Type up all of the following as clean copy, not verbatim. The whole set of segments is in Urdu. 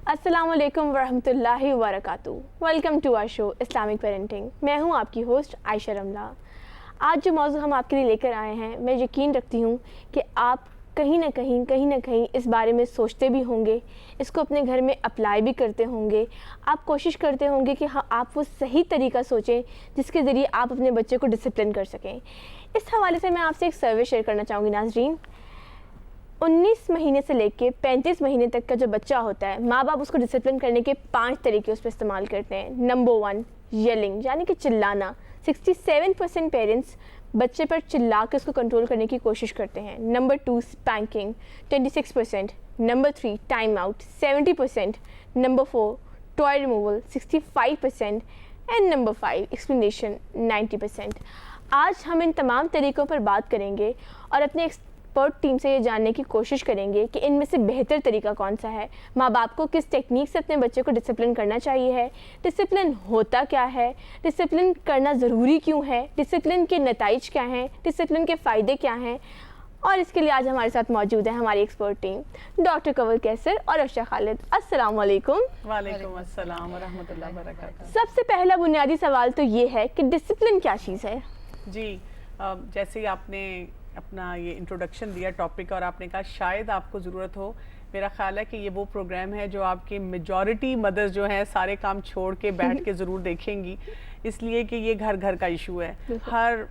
السلام علیکم ورحمۃ اللہ وبرکاتہ. Welcome to our show Islamic parenting. میں ہوں آپ کی ہوسٹ عائشہ رملہ. آج جو موضوع ہم آپ کے لیے لے کر آئے ہیں، میں یقین رکھتی ہوں کہ آپ کہیں نہ کہیں اس بارے میں سوچتے بھی ہوں گے، اس کو اپنے گھر میں اپلائی بھی کرتے ہوں گے. آپ کوشش کرتے ہوں گے کہ آپ وہ صحیح طریقہ سوچیں جس کے ذریعے آپ اپنے بچے کو ڈسپلن کر سکیں. اس حوالے سے میں آپ سے ایک سروے شیئر کرنا چاہوں گی ناظرین. 19 مہینے سے لے کے 35 مہینے تک کا جو بچہ ہوتا ہے، ماں باپ اس کو ڈسپلن کرنے کے 5 طریقے اس پہ استعمال کرتے ہیں. نمبر 1 یلنگ، یعنی کہ چلانا. 67% پیرنٹس بچے پر چلا کے اس کو کنٹرول کرنے کی کوشش کرتے ہیں. Number 2 اسپینکنگ 26%. Number 3 time out 70%. Number 4 toy removal 65%. And number 5 explanation 90%. آج ہم ان تمام طریقوں پر بات کریں گے اور اپنے ایکسپرٹ ٹیم سے یہ جاننے کی کوشش کریں گے کہ ان میں سے بہتر طریقہ کون سا ہے. ماں باپ کو کس ٹیکنیک سے اپنے بچے کو ڈسپلن کرنا چاہیے ہے، ڈسپلن ہوتا کیا ہے، ڈسپلن کرنا ضروری کیوں ہے، ڈسپلن کے نتائج کیا ہیں، ڈسپلن کے فائدے کیا ہیں. اور اس کے لیے آج ہمارے ساتھ موجود ہے ہماری ایکسپرٹ ٹیم ڈاکٹر کنور کیسر اور ارشا خالد. السلام علیکم. وعلیکم السلام ورحمۃ اللہ وبرکاتہ. سب سے پہلا بنیادی سوال تو یہ ہے کہ ڈسپلن کیا چیز ہے؟ جی جیسے ہی آپ نے اپنا یہ انٹروڈکشن دیا ٹاپک اور آپ نے کہا شاید آپ کو ضرورت ہو، میرا خیال ہے کہ یہ وہ پروگرام ہے جو آپ کی میجورٹی مدرز جو ہیں سارے کام چھوڑ کے بیٹھ کے ضرور دیکھیں گی، اس لیے کہ یہ گھر گھر کا ایشو ہے. ہر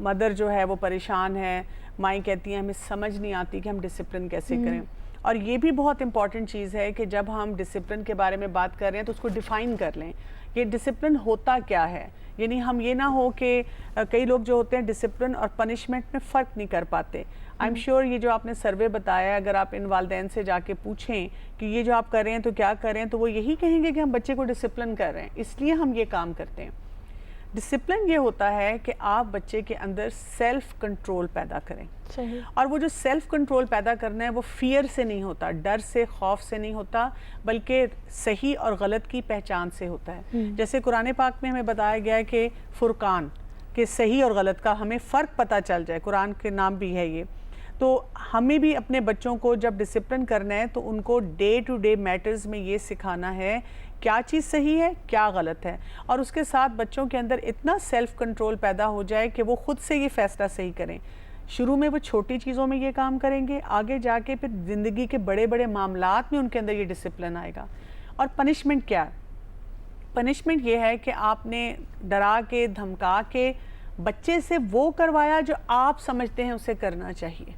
مدر جو ہے وہ پریشان ہے. مائیں کہتی ہیں ہمیں سمجھ نہیں آتی کہ ہم ڈسپلن کیسے کریں. اور یہ بھی بہت امپورٹنٹ چیز ہے کہ جب ہم ڈسپلن کے بارے میں بات کر رہے ہیں تو اس کو ڈیفائن کر لیں کہ ڈسپلن ہوتا کیا ہے. یعنی ہم یہ نہ ہو کہ کئی لوگ جو ہوتے ہیں ڈسپلن اور پنشمنٹ میں فرق نہیں کر پاتے. آئی ایم شیور یہ جو آپ نے سروے بتایا ہے، اگر آپ ان والدین سے جا کے پوچھیں کہ یہ جو آپ کر رہے ہیں تو کیا کر رہے ہیں، تو وہ یہی کہیں گے کہ ہم بچے کو ڈسپلن کر رہے ہیں. اس لیے ہم یہ کام کرتے ہیں. ڈسپلن یہ ہوتا ہے کہ آپ بچے کے اندر سیلف کنٹرول پیدا کریں. اور وہ جو سیلف کنٹرول پیدا کرنا ہے وہ فیئر سے نہیں ہوتا، ڈر سے، خوف سے نہیں ہوتا، بلکہ صحیح اور غلط کی پہچان سے ہوتا ہے. جیسے قرآن پاک میں ہمیں بتایا گیا ہے کہ فرقان، کہ صحیح اور غلط کا ہمیں فرق پتہ چل جائے. قرآن کے نام بھی ہے یہ. تو ہمیں بھی اپنے بچوں کو جب ڈسپلن کرنا ہے تو ان کو ڈے ٹو ڈے میٹرز میں یہ سکھانا ہے کیا چیز صحیح ہے، کیا غلط ہے، اور اس کے ساتھ بچوں کے اندر اتنا سیلف کنٹرول پیدا ہو جائے کہ وہ خود سے یہ فیصلہ صحیح کریں. شروع میں وہ چھوٹی چیزوں میں یہ کام کریں گے، آگے جا کے پھر زندگی کے بڑے بڑے معاملات میں ان کے اندر یہ ڈسپلن آئے گا. اور پنشمنٹ کیا ہے؟ پنشمنٹ یہ ہے کہ آپ نے ڈرا کے دھمکا کے بچے سے وہ کروایا جو آپ سمجھتے ہیں اسے کرنا چاہیے.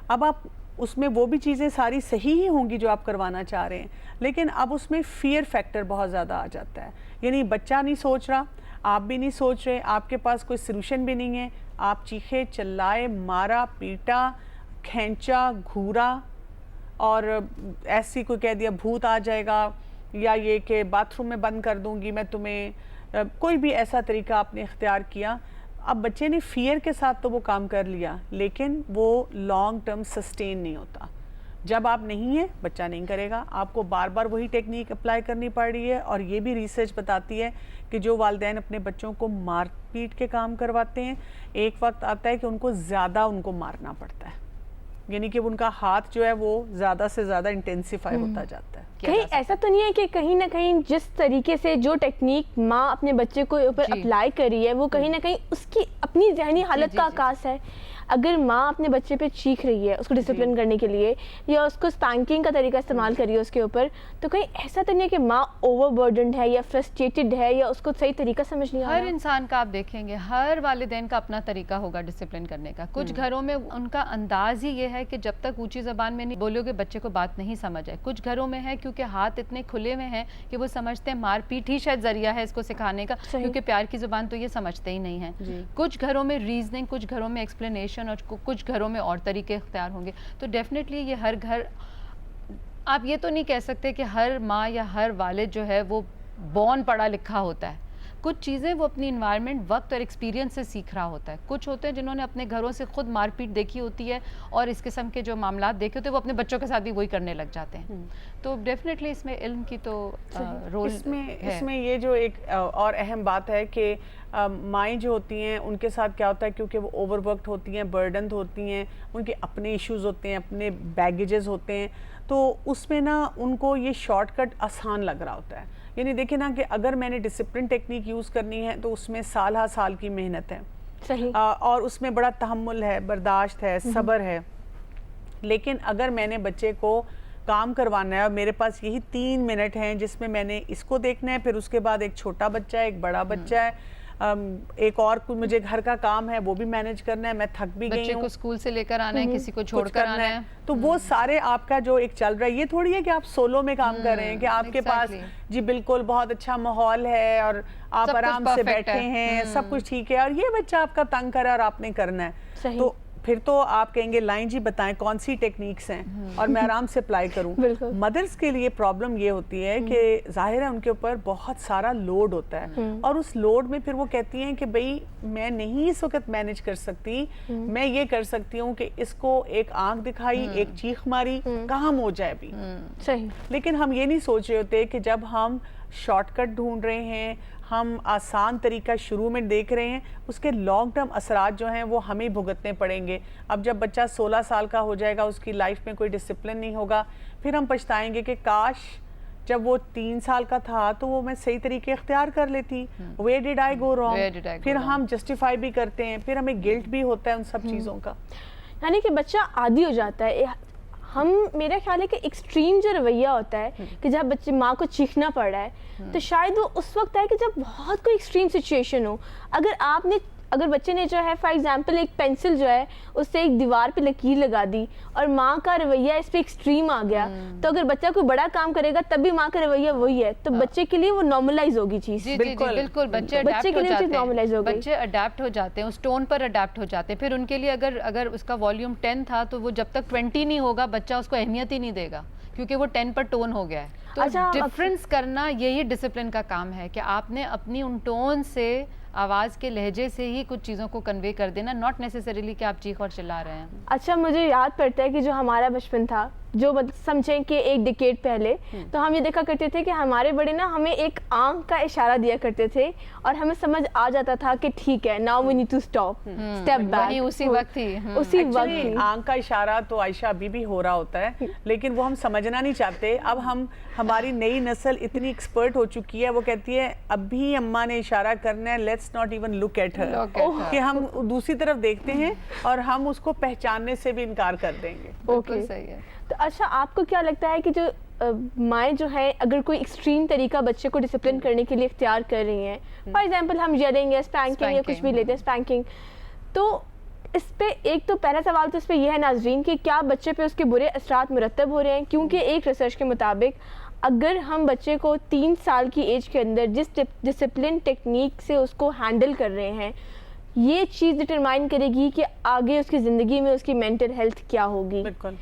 اب آپ اس میں وہ بھی چیزیں ساری صحیح ہی ہوں گی جو آپ کروانا چاہ رہے ہیں، لیکن اب اس میں فیئر فیکٹر بہت زیادہ آ جاتا ہے. یعنی بچہ نہیں سوچ رہا، آپ بھی نہیں سوچ رہے، آپ کے پاس کوئی سلوشن بھی نہیں ہے. آپ چیخے، چلائے، مارا، پیٹا، کھینچا، گھورا، اور ایسی کوئی کہہ دیا بھوت آ جائے گا، یا یہ کہ باتھ روم میں بند کر دوں گی میں تمہیں، کوئی بھی ایسا طریقہ آپ نے اختیار کیا. اب بچے نے فیئر کے ساتھ تو وہ کام کر لیا، لیکن وہ لانگ ٹرم سسٹین نہیں ہوتا. جب آپ نہیں ہیں بچہ نہیں کرے گا. آپ کو بار بار وہی ٹیکنیک اپلائی کرنی پڑ رہی ہے. اور یہ بھی ریسرچ بتاتی ہے کہ جو والدین اپنے بچوں کو مار پیٹ کے کام کرواتے ہیں، ایک وقت آتا ہے کہ ان کو زیادہ ان کو مارنا پڑتا ہے. یعنی کہ ان کا ہاتھ جو ہے وہ زیادہ سے زیادہ انٹینسیفائی ہوتا جاتا ہے. کہیں ایسا تو نہیں ہے کہ کہیں نہ کہیں جس طریقے سے جو ٹیکنیک ماں اپنے بچے کو اوپر اپلائی کر رہی ہے وہ کہیں نہ کہیں اس کی اپنی ذہنی حالت کا عکاس ہے؟ اگر ماں اپنے بچے پہ چیخ رہی ہے اس کو ڈسپلن کرنے کے لیے، یا اس کو اسپینکنگ کا طریقہ استعمال کر رہی ہے اس کے اوپر، تو کہیں ایسا تو نہیں ہے کہ ماں اوور برڈنڈ ہے یا فرسٹریٹڈ ہے یا اس کو صحیح طریقہ سمجھ نہیں آ رہا؟ ہر انسان کا آپ دیکھیں گے، ہر والدین کا اپنا طریقہ ہوگا ڈسپلن کرنے کا. کچھ گھروں میں ان کا انداز ہی یہ ہے کہ جب تک اونچی زبان میں نہیں بولو گے بچے کو بات نہیں سمجھ آئے. کچھ گھروں میں ہے کیونکہ ہاتھ اتنے کھلے ہوئے ہیں کہ وہ سمجھتے ہیں مار پیٹ ہی شاید ذریعہ ہے اس کو سکھانے کا، کیونکہ پیار کی زبان تو یہ سمجھتے ہی نہیں ہیں. کچھ گھروں میں ریزننگ، کچھ گھروں میں ایکسپلینیشن، اور کچھ گھروں میں اور طریقے اختیار ہوں گے. تو ڈیفینیٹلی یہ ہر گھر، آپ یہ تو نہیں کہہ سکتے کہ ہر ماں یا ہر والد جو ہے وہ بورن پڑھا لکھا ہوتا ہے. کچھ چیزیں وہ اپنی انوائرمنٹ، وقت اور ایکسپیرینس سے سیکھ رہا ہوتا ہے. کچھ ہوتے ہیں جنہوں نے اپنے گھروں سے خود مار پیٹ دیکھی ہوتی ہے اور اس قسم کے جو معاملات دیکھے ہوتے ہیں وہ اپنے بچوں کے ساتھ بھی وہی کرنے لگ جاتے ہیں. تو ڈیفینیٹلی اس میں علم کی تو رول اس میں یہ جو ایک اور اہم بات ہے کہ مائیں جو ہوتی ہیں ان کے ساتھ کیا ہوتا ہے، کیونکہ وہ اوور ورکڈ ہوتی ہیں، برڈنڈ ہوتی ہیں، ان کے اپنے ایشوز ہوتے ہیں، اپنے بیگیجز ہوتے ہیں. تو اس میں نا ان کو یہ شارٹ کٹ آسان لگ رہا ہوتا ہے. یعنی دیکھیں نا کہ اگر میں نے ڈسپلن ٹیکنیک یوز کرنی ہے تو اس میں سال ہا سال کی محنت ہے, صحیح, اور اس میں بڑا تحمل ہے, برداشت ہے, صبر ہے. لیکن اگر میں نے بچے کو کام کروانا ہے اور میرے پاس یہی 3 منٹ ہیں جس میں میں نے اس کو دیکھنا ہے, پھر اس کے بعد ایک چھوٹا بچہ ہے, ایک بڑا بچہ ہے, ایک اور مجھے گھر کا کام ہے وہ بھی مینیج کرنا ہے, میں تھک بھی گئی بچے ہوں, کو اسکول سے لے کر آنا ہے, کسی کو چھوڑ کچھ کر کرنا آنا ہے, ہے, تو وہ سارے آپ کا جو ایک چل رہا ہے, یہ تھوڑی ہے کہ آپ سولو میں کام کر رہے ہیں کہ آپ کے پاس جی بالکل بہت اچھا ماحول ہے اور آپ آرام سے بیٹھے ہیں, سب کچھ ٹھیک ہے, اور یہ بچہ آپ کا تنگ کرا اور آپ نے کرنا ہے. تو پھر تو آپ کہیں گے لائن جی بتائیں کون سی ٹیکنیکس ہیں اور میں آرام سے اپلائی کروں. مدرس کے لیے پرابلم یہ ہوتی ہے کہ ظاہر ہے ان کے اوپر بہت سارا لوڈ ہوتا ہے, اور اس لوڈ میں پھر وہ کہتی ہیں کہ بھئی میں نہیں اس وقت مینیج کر سکتی, میں یہ کر سکتی ہوں کہ اس کو ایک آنکھ دکھائی, ایک چیخ ماری, کام ہو جائے بھی. صحیح, لیکن ہم یہ نہیں سوچ رہے ہوتے کہ جب ہم شارٹ کٹ ڈھونڈ رہے ہیں, ہم آسان طریقہ شروع میں دیکھ رہے ہیں, اس کے لانگ ٹرم اثرات جو ہیں وہ ہمیں بھگتنے پڑیں گے. اب جب بچہ 16 سال کا ہو جائے گا, اس کی لائف میں کوئی ڈسپلن نہیں ہوگا, پھر ہم پچھتائیں گے کہ کاش جب وہ 3 سال کا تھا تو وہ میں صحیح طریقے اختیار کر لیتی. Where did I go wrong؟ پھر ہم جسٹیفائی بھی کرتے ہیں, پھر ہمیں گلٹ بھی ہوتا ہے ان سب چیزوں کا. یعنی کہ بچہ عادی ہو جاتا ہے. میرا خیال ہے کہ ایکسٹریم جو رویہ ہوتا ہے کہ جب بچے ماں کو چیخنا پڑ رہا ہے, تو شاید وہ اس وقت ہے کہ جب بہت کوئی ایکسٹریم سچویشن ہو. اگر بچے نے جو ہے فار ایگزامپل ایک پینسل جو ہے اس سے ایک دیوار پہ لکیر لگا دی اور ماں کا رویہ اس پہ ایکسٹریم آ گیا, تو اگر بچہ کوئی بڑا کام کرے گا تب بھی ماں کا رویہ وہی ہے, تو بچے کے لیے وہ نارملائز ہوگی چیز. بالکل بچے اڈیپٹ ہو جاتے ہیں, اس ٹون پر اڈیپٹ ہو جاتے ہیں. پھر ان کے لیے اگر اس کا والیوم 10 تھا تو وہ جب تک 20 نہیں ہوگا بچہ اس کو اہمیت ہی نہیں دے گا, کیونکہ وہ 10 پر ٹون ہو گیا ہے. تو ڈفرینس کرنا یہی ڈسپلن کا کام ہے کہ آپ نے اپنی ان ٹون سے, آواز کے لہجے سے ہی کچھ چیزوں کو کنوے کر دینا, ناٹ نیسیسریلی کہ آپ چیخ اور چلا رہے ہیں. اچھا, مجھے یاد پڑتا ہے کہ جو ہمارا بچپن تھا, جو سمجھیں کہ 1 ڈیکیڈ پہلے, تو ہم یہ دیکھا کرتے تھے کہ ہمارے بڑے نا ہمیں ایک آنکھ کا اشارہ دیا کرتے تھے اور ہمیں سمجھ آ جاتا تھا کہ ٹھیک ہے, now we need to stop, step back. اسی وقت ہی آنکھ کا اشارہ تو عائشہ ابھی بھی ہو رہا ہوتا ہے, لیکن وہ ہم سمجھنا نہیں چاہتے. اب ہماری نئی نسل اتنی ایکسپرٹ ہو چکی ہے, وہ کہتی ہے اب بھی اماں نے اشارہ کرنا ہے, let's not even look at her, کہ ہم دوسری طرف دیکھتے ہیں اور ہم اس کو پہچاننے سے بھی انکار کر دیں گے. بالکل صحیح ہے. تو اچھا, آپ کو کیا لگتا ہے کہ جو مائیں جو ہیں اگر کوئی ایکسٹریم طریقہ بچے کو ڈسپلن کرنے کے لیے اختیار کر رہی ہیں, فار ایگزامپل ہم یلنگ یا اسپینکنگ یا کچھ بھی لیتے ہیں, اسپینکنگ, تو اس پہ ایک تو پہلا سوال تو اس پہ یہ ہے ناظرین کہ کیا بچے پہ اس کے برے اثرات مرتب ہو رہے ہیں؟ کیونکہ ایک ریسرچ کے مطابق اگر ہم بچے کو 3 سال کی ایج کے اندر جس ڈسپلن ٹیکنیک سے اس کو ہینڈل کر رہے ہیں, یہ چیز ڈٹرمائن کرے گی کہ آگے اس کی زندگی میں اس کی مینٹل ہیلتھ کیا ہوگی. بالکل,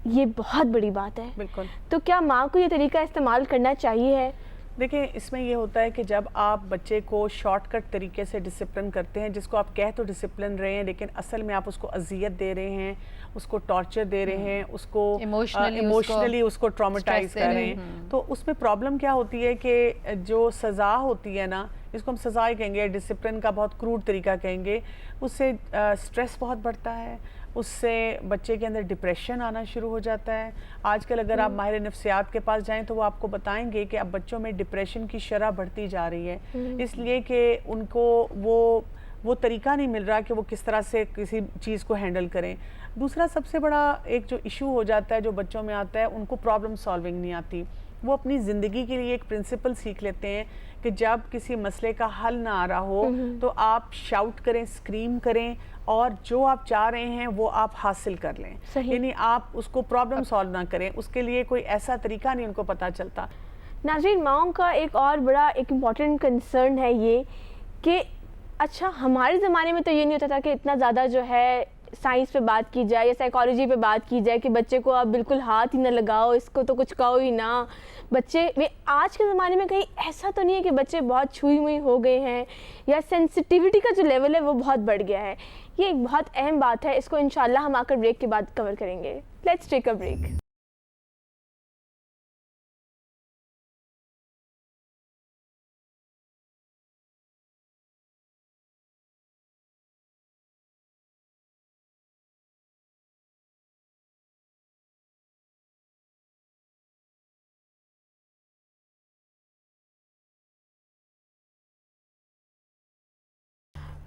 یہ بہت بڑی بات ہے. بالکل. تو کیا ماں کو یہ طریقہ استعمال کرنا چاہیے ہے؟ دیکھیں, اس میں یہ ہوتا ہے کہ جب آپ بچے کو شارٹ کٹ طریقے سے ڈسپلن کرتے ہیں, جس کو آپ کہہ تو ڈسپلن رہے ہیں لیکن اصل میں آپ اس کو اذیت دے رہے ہیں, اس کو ٹارچر دے رہے ہیں, اس کو ایموشنلی اس کو ٹراماٹائز کر رہے ہیں, تو اس میں پرابلم کیا ہوتی ہے کہ جو سزا ہوتی ہے نا, اس کو ہم سزا ہی کہیں گے, ڈسپلن کا بہت کروڈ طریقہ کہیں گے, اس سے سٹریس بہت بڑھتا ہے, اس سے بچے کے اندر ڈپریشن آنا شروع ہو جاتا ہے. آج کل اگر آپ ماہر نفسیات کے پاس جائیں تو وہ آپ کو بتائیں گے کہ اب بچوں میں ڈپریشن کی شرح بڑھتی جا رہی ہے, اس لیے کہ ان کو وہ طریقہ نہیں مل رہا کہ وہ کس طرح سے کسی چیز کو ہینڈل کریں. دوسرا سب سے بڑا ایک جو ایشو ہو جاتا ہے جو بچوں میں آتا ہے, ان کو پرابلم سالونگ نہیں آتی. وہ اپنی زندگی کے لیے ایک پرنسپل سیکھ لیتے ہیں کہ جب کسی مسئلے کا حل نہ آ رہا ہو تو آپ شاؤٹ کریں, اسکریم کریں, اور جو آپ چاہ رہے ہیں وہ آپ حاصل کر لیں. یعنی آپ اس کو پرابلم سالو نہ کریں, اس کے لیے کوئی ایسا طریقہ نہیں ان کو پتہ چلتا. ناظرین, ماؤں کا ایک اور بڑا ایک امپورٹنٹ کنسرن ہے یہ کہ اچھا ہمارے زمانے میں تو یہ نہیں ہوتا تھا کہ اتنا زیادہ جو ہے سائنس پہ بات کی جائے یا سائیکالوجی پہ بات کی جائے کہ بچے کو آپ بالکل ہاتھ ہی نہ لگاؤ, اس کو تو کچھ کہو ہی نہ. بچے آج کے زمانے میں کہیں ایسا تو نہیں ہے کہ بچے بہت چھوئی ہوئی ہو گئے ہیں یا سینسٹیوٹی کا جو لیول ہے وہ بہت بڑھ گیا ہے. یہ ایک بہت اہم بات ہے, اس کو انشاءاللہ ہم آ کر بریک کے بعد کور کریں گے. Let's take a break.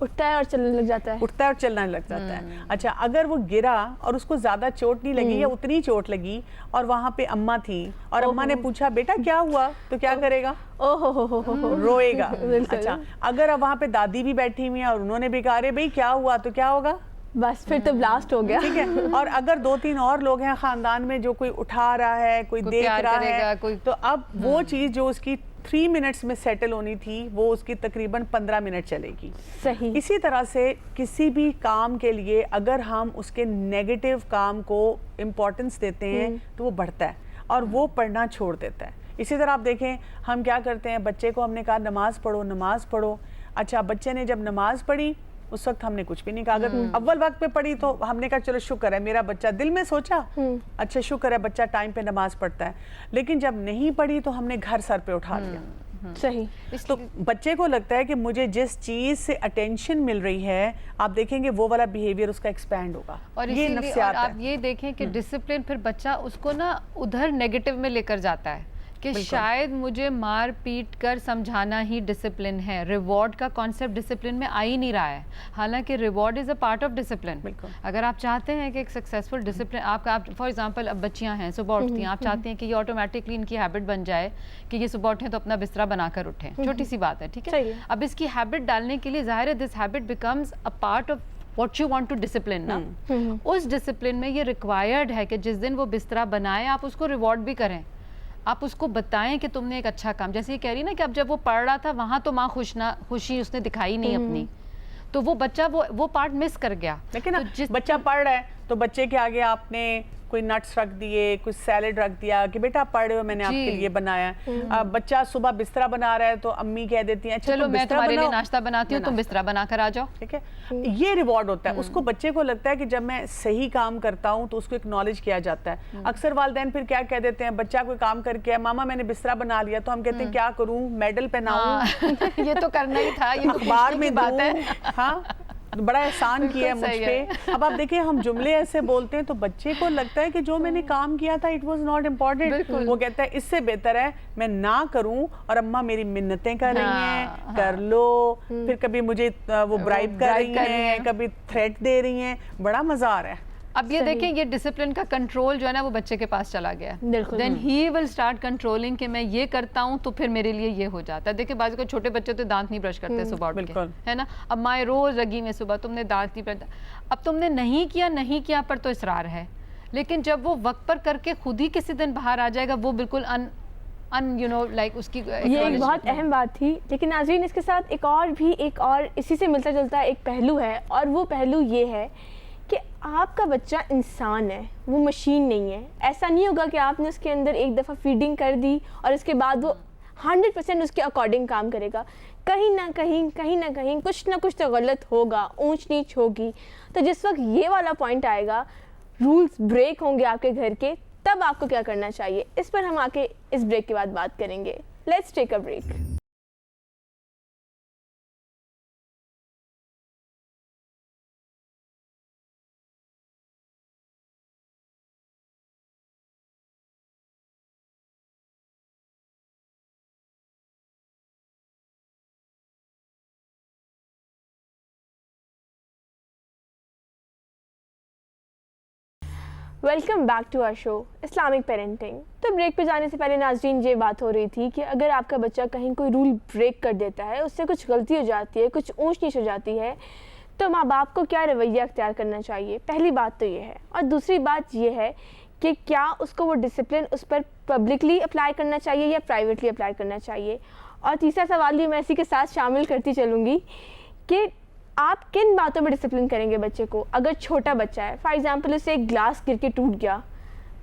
اٹھتا ہے اور چلنے لگ جاتا ہے. اٹھتا ہے اور چلنا لگ جاتا ہے. اچھا اگر وہ گرا اور اس کو زیادہ چوٹ نہیں لگی یا اتنی چوٹ لگی اور وہاں پہ اماں تھی اور اماں نے پوچھا بیٹا کیا ہوا, تو کیا کرے گا؟ روئے گا. اچھا اگر اب وہاں پہ دادی بھی بیٹھی ہوئی ہیں اور انہوں نے بھی کہا رہے بھائی کیا ہوا, تو کیا ہوگا؟ بس پھر تو بلاسٹ ہو گیا. ٹھیک ہے. اور اگر 2-3 اور لوگ ہیں خاندان میں جو کوئی اٹھا رہا ہے, کوئی دیکھ رہا ہے, تو اب وہ چیز جو اس کی 3 منٹس میں سیٹل ہونی تھی وہ اس کی تقریباً 15 منٹ چلے گی. صحیح. اسی طرح سے کسی بھی کام کے لیے اگر ہم اس کے نیگیٹو کام کو امپورٹنس دیتے ہیں تو وہ بڑھتا ہے اور وہ پڑھنا چھوڑ دیتا ہے. اسی طرح آپ دیکھیں ہم کیا کرتے ہیں, بچے کو ہم نے کہا نماز پڑھو نماز پڑھو. اچھا بچے نے جب نماز پڑھی اس وقت ہم نے کچھ بھی نہیں کہا. اگر اول وقت پہ پڑھی تو ہم نے کہا چلو شکر ہے میرا بچہ, دل میں سوچا اچھا شکر ہے بچہ ٹائم پہ نماز پڑھتا ہے. لیکن جب نہیں پڑھی تو ہم نے گھر سر پہ اٹھا لیا. صحیح. تو بچے کو لگتا ہے کہ مجھے جس چیز سے اٹینشن مل رہی ہے, آپ دیکھیں گے وہ والا بیہیویئر اس کا ایکسپینڈ ہوگا. اور یہ نفسیات ہے. آپ یہ دیکھیں کہ ڈسپلن پھر بچہ اس کو نا ادھر نیگیٹو میں لے کر جاتا ہے کہ شاید مجھے مار پیٹ کر سمجھانا ہی ڈسپلن ہے. ریوارڈ کا کانسیپٹ ڈسپلن میں آ ہی نہیں رہا ہے, حالانکہ reward is a part of discipline. اگر آپ چاہتے ہیں کہ ایک سکسیزفل ڈسپلن آپ فار ایگزامپل اب بچیاں ہیں صبح اٹھتی ہیں, آپ چاہتے ہیں کہ یہ آٹومیٹکلی ان کی ہیبٹ بن جائے کہ یہ صبح اٹھیں تو اپنا بستر بنا کر اٹھیں, چھوٹی سی بات ہے, ٹھیک ہے. اب اس کی ہیبٹ ڈالنے کے لیے ظاہر ہے this habit becomes a part of what you want to discipline نا. اس ڈسپلن میں یہ ریکوائرڈ ہے کہ جس دن وہ بستر بنائے آپ اس کو ریوارڈ بھی کریں, آپ اس کو بتائیں کہ تم نے ایک اچھا کام, جیسے یہ کہہ رہی نا کہ اب جب وہ پڑھ رہا تھا وہاں تو ماں خوشی اس نے دکھائی نہیں اپنی, تو وہ بچہ وہ پارٹ مس کر گیا. لیکن بچہ پڑھ رہا ہے تو بچے کے آگے آپ نے کوئی نٹس رکھ دیے, کوئی سیلڈ رکھ دیا کہ بیٹا پڑھ رہے ہو میں نے آپ کے لیے بنایا. بچہ صبح بستر بنا رہا ہے تو امی کہہ دیتی ہیں چلو میں تمہارے لیے ناشتہ بناتی ہوں, تم بستر بنا کر آ جاؤ. ٹھیک ہے, یہ ریوارڈ ہوتا ہے. اس کو بچے کو لگتا ہے کہ جب میں صحیح کام کرتا ہوں تو اس کو اکنالج کیا جاتا ہے. اکثر والدین پھر کیا کہہ دیتے ہیں, بچہ کوئی کام کر کے ماما میں نے بستر بنا لیا, تو ہم کہتے ہیں کیا کروں, میڈل پہناؤں, یہ تو کرنا ہی تھا, یہ اخبار میں بات ہے. ہاں بڑا احسان کیا ہے مجھ پہ. اب آپ دیکھیں ہم جملے ایسے بولتے ہیں تو بچے کو لگتا ہے کہ جو میں نے کام کیا تھا اٹ واز ناٹ امپورٹنٹ. وہ کہتا ہے اس سے بہتر ہے میں نہ کروں اور اماں میری منتیں کر رہی ہیں, کر لو. پھر کبھی مجھے وہ برائب کر رہی ہیں, کبھی تھریٹ دے رہی ہیں, بڑا مزہ آ رہا ہے. اب یہ دیکھیں یہ ڈسپلن کا کنٹرول جو ہے نا وہ بچے کے پاس چلا گیا, دین ہی ول اسٹارٹ کنٹرولنگ کہ میں یہ کرتا ہوں تو پھر میرے لیے یہ ہو جاتا ہے. دیکھیں بعض کو چھوٹے بچے تو دانت نہیں برش کرتے صبح اٹھ کے, ہے نا. اب مائیں روز لگی میں صبح تم نے دانت نہیں برش, اب تم نے نہیں کیا پر تو اصرار ہے, لیکن جب وہ وقت پر کر کے خود ہی کسی دن باہر آ جائے گا وہ بالکل اس کی یہ ایک بہت اہم بات تھی. لیکن ناظرین اس کے ساتھ ایک اور اسی سے ملتا جلتا ایک پہلو ہے, اور وہ پہلو یہ ہے کہ آپ کا بچہ انسان ہے, وہ مشین نہیں ہے. ایسا نہیں ہوگا کہ آپ نے اس کے اندر ایک دفعہ فیڈنگ کر دی اور اس کے بعد وہ 100% اس کے اکارڈنگ کام کرے گا. کہیں نہ کہیں کچھ نہ کچھ تو غلط ہوگا, اونچ نیچ ہوگی. تو جس وقت یہ والا پوائنٹ آئے گا, رولز بریک ہوں گے آپ کے گھر کے, تب آپ کو کیا کرنا چاہیے, اس پر ہم آ کے اس بریک کے بعد بات کریں گے. Let's take a break. Welcome back to our show Islamic parenting. تو بریک پہ جانے سے پہلے ناظرین یہ بات ہو رہی تھی کہ اگر آپ کا بچہ کہیں کوئی رول بریک کر دیتا ہے, اس سے کچھ غلطی ہو جاتی ہے, کچھ اونچ نیچ ہو جاتی ہے, تو ماں باپ کو کیا رویہ اختیار کرنا چاہیے. پہلی بات تو یہ ہے. اور دوسری بات یہ ہے کہ کیا اس کو وہ ڈسپلن اس پر پبلکلی اپلائی کرنا چاہیے یا پرائیویٹلی اپلائی کرنا چاہیے. اور تیسرا سوال یہ میں اسی کے ساتھ شامل کرتی چلوں گی کہ آپ کن باتوں میں ڈسپلن کریں گے بچے کو. اگر چھوٹا بچہ ہے, فار ایگزامپل اسے ایک گلاس گر کے ٹوٹ گیا,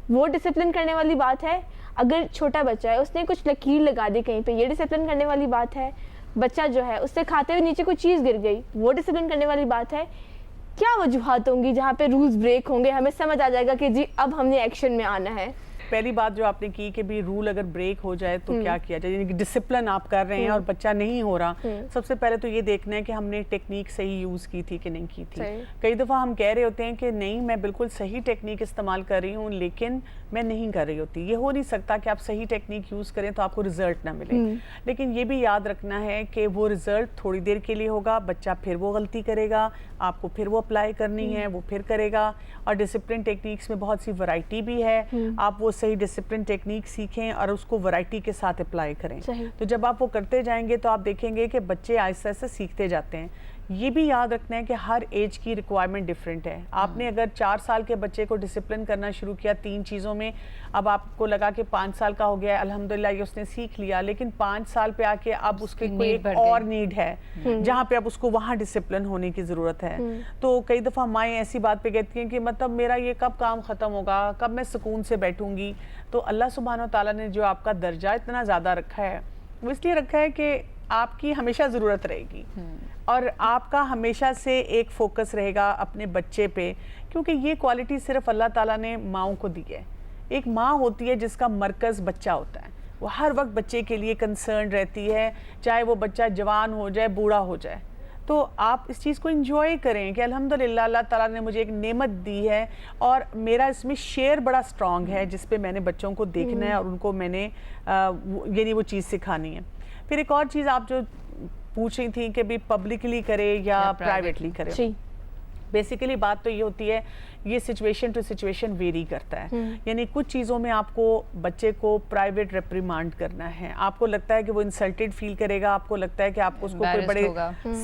وہ ڈسپلن کرنے والی بات ہے. اگر چھوٹا بچہ ہے, اس نے کچھ لکیر لگا دی کہیں پہ, یہ ڈسپلن کرنے والی بات ہے. بچہ جو ہے اس سے کھاتے ہوئے نیچے کوئی چیز گر گئی, وہ ڈسپلن کرنے والی بات ہے. کیا وجوہات ہوں گی جہاں پہ رولز بریک ہوں گے, ہمیں سمجھ آ جائے گا کہ جی اب ہم نے ایکشن میں آنا ہے. پہلی بات جو آپ نے کی کہ بھی رول اگر بریک ہو جائے تو کیا کیا جائے, یعنی کہ ڈسپلن آپ کر رہے ہیں اور بچہ نہیں ہو رہا, سب سے پہلے تو یہ دیکھنا ہے کہ ہم نے ٹیکنیک صحیح یوز کی تھی کہ نہیں کی تھی. کئی دفعہ ہم کہہ رہے ہوتے ہیں کہ نہیں میں بالکل صحیح ٹیکنیک استعمال کر رہی ہوں لیکن میں نہیں کر رہی ہوتی. یہ ہو نہیں سکتا کہ آپ صحیح ٹیکنیک یوز کریں تو آپ کو رزلٹ نہ ملے, لیکن یہ بھی یاد رکھنا ہے کہ وہ رزلٹ تھوڑی دیر کے لیے ہوگا, بچہ پھر وہ غلطی کرے گا, آپ کو پھر وہ اپلائی کرنی ہے, وہ پھر کرے گا. اور ڈسپلن ٹیکنیکس میں بہت سی ورائٹی بھی ہے, آپ وہ صحیح ڈسپلن ٹیکنیک سیکھیں اور اس کو ورائٹی کے ساتھ اپلائی کریں. تو جب آپ وہ کرتے جائیں گے تو آپ دیکھیں گے کہ بچے آہستہ آہستہ سیکھتے جاتے ہیں. یہ بھی یاد رکھنا ہے کہ ہر ایج کی ریکوائرمنٹ ڈیفرنٹ ہے. آپ نے اگر 4 سال کے بچے کو ڈسپلن کرنا شروع کیا 3 چیزوں میں, اب آپ کو لگا کہ 5 سال کا ہو گیا ہے, الحمدللہ یہ اس نے سیکھ لیا, لیکن 5 سال پہ آ کے اب اس کے کوئی ایک اور نیڈ ہے جہاں پہ اب اس کو وہاں ڈسپلن ہونے کی ضرورت ہے. تو کئی دفعہ مائیں ایسی بات پہ کہتی ہیں کہ مطلب میرا یہ کب کام ختم ہوگا, کب میں سکون سے بیٹھوں گی. تو اللہ سبحانہ و تعالیٰ نے جو آپ کا درجہ اتنا زیادہ رکھا ہے وہ اس لیے رکھا ہے کہ آپ کی ہمیشہ ضرورت رہے گی اور آپ کا ہمیشہ سے ایک فوکس رہے گا اپنے بچے پہ, کیونکہ یہ کوالٹی صرف اللہ تعالیٰ نے ماؤں کو دی ہے. ایک ماں ہوتی ہے جس کا مرکز بچہ ہوتا ہے, وہ ہر وقت بچے کے لیے کنسرن رہتی ہے, چاہے وہ بچہ جوان ہو جائے بوڑھا ہو جائے. تو آپ اس چیز کو انجوائے کریں کہ الحمدللہ اللہ تعالیٰ نے مجھے ایک نعمت دی ہے اور میرا اس میں شیئر بڑا سٹرونگ ہے جس پہ میں نے بچوں کو دیکھنا ہے اور ان کو میں نے یعنی وہ چیز سکھانی ہے. پھر ایک اور چیز آپ جو پوچھ رہی تھیں کہ بھی پبلکلی کرے یا پرائیویٹلی کرے, بیسیکلی بات تو یہ ہوتی ہے یہ سچویشن ٹو سچویشن ویری کرتا ہے. یعنی کچھ چیزوں میں آپ کو بچے کو پرائیویٹ ریپریمانڈ کرنا ہے, آپ کو لگتا ہے کہ وہ انسلٹیڈ فیل کرے گا, آپ کو لگتا ہے کہ آپ کو اس کو کوئی بڑے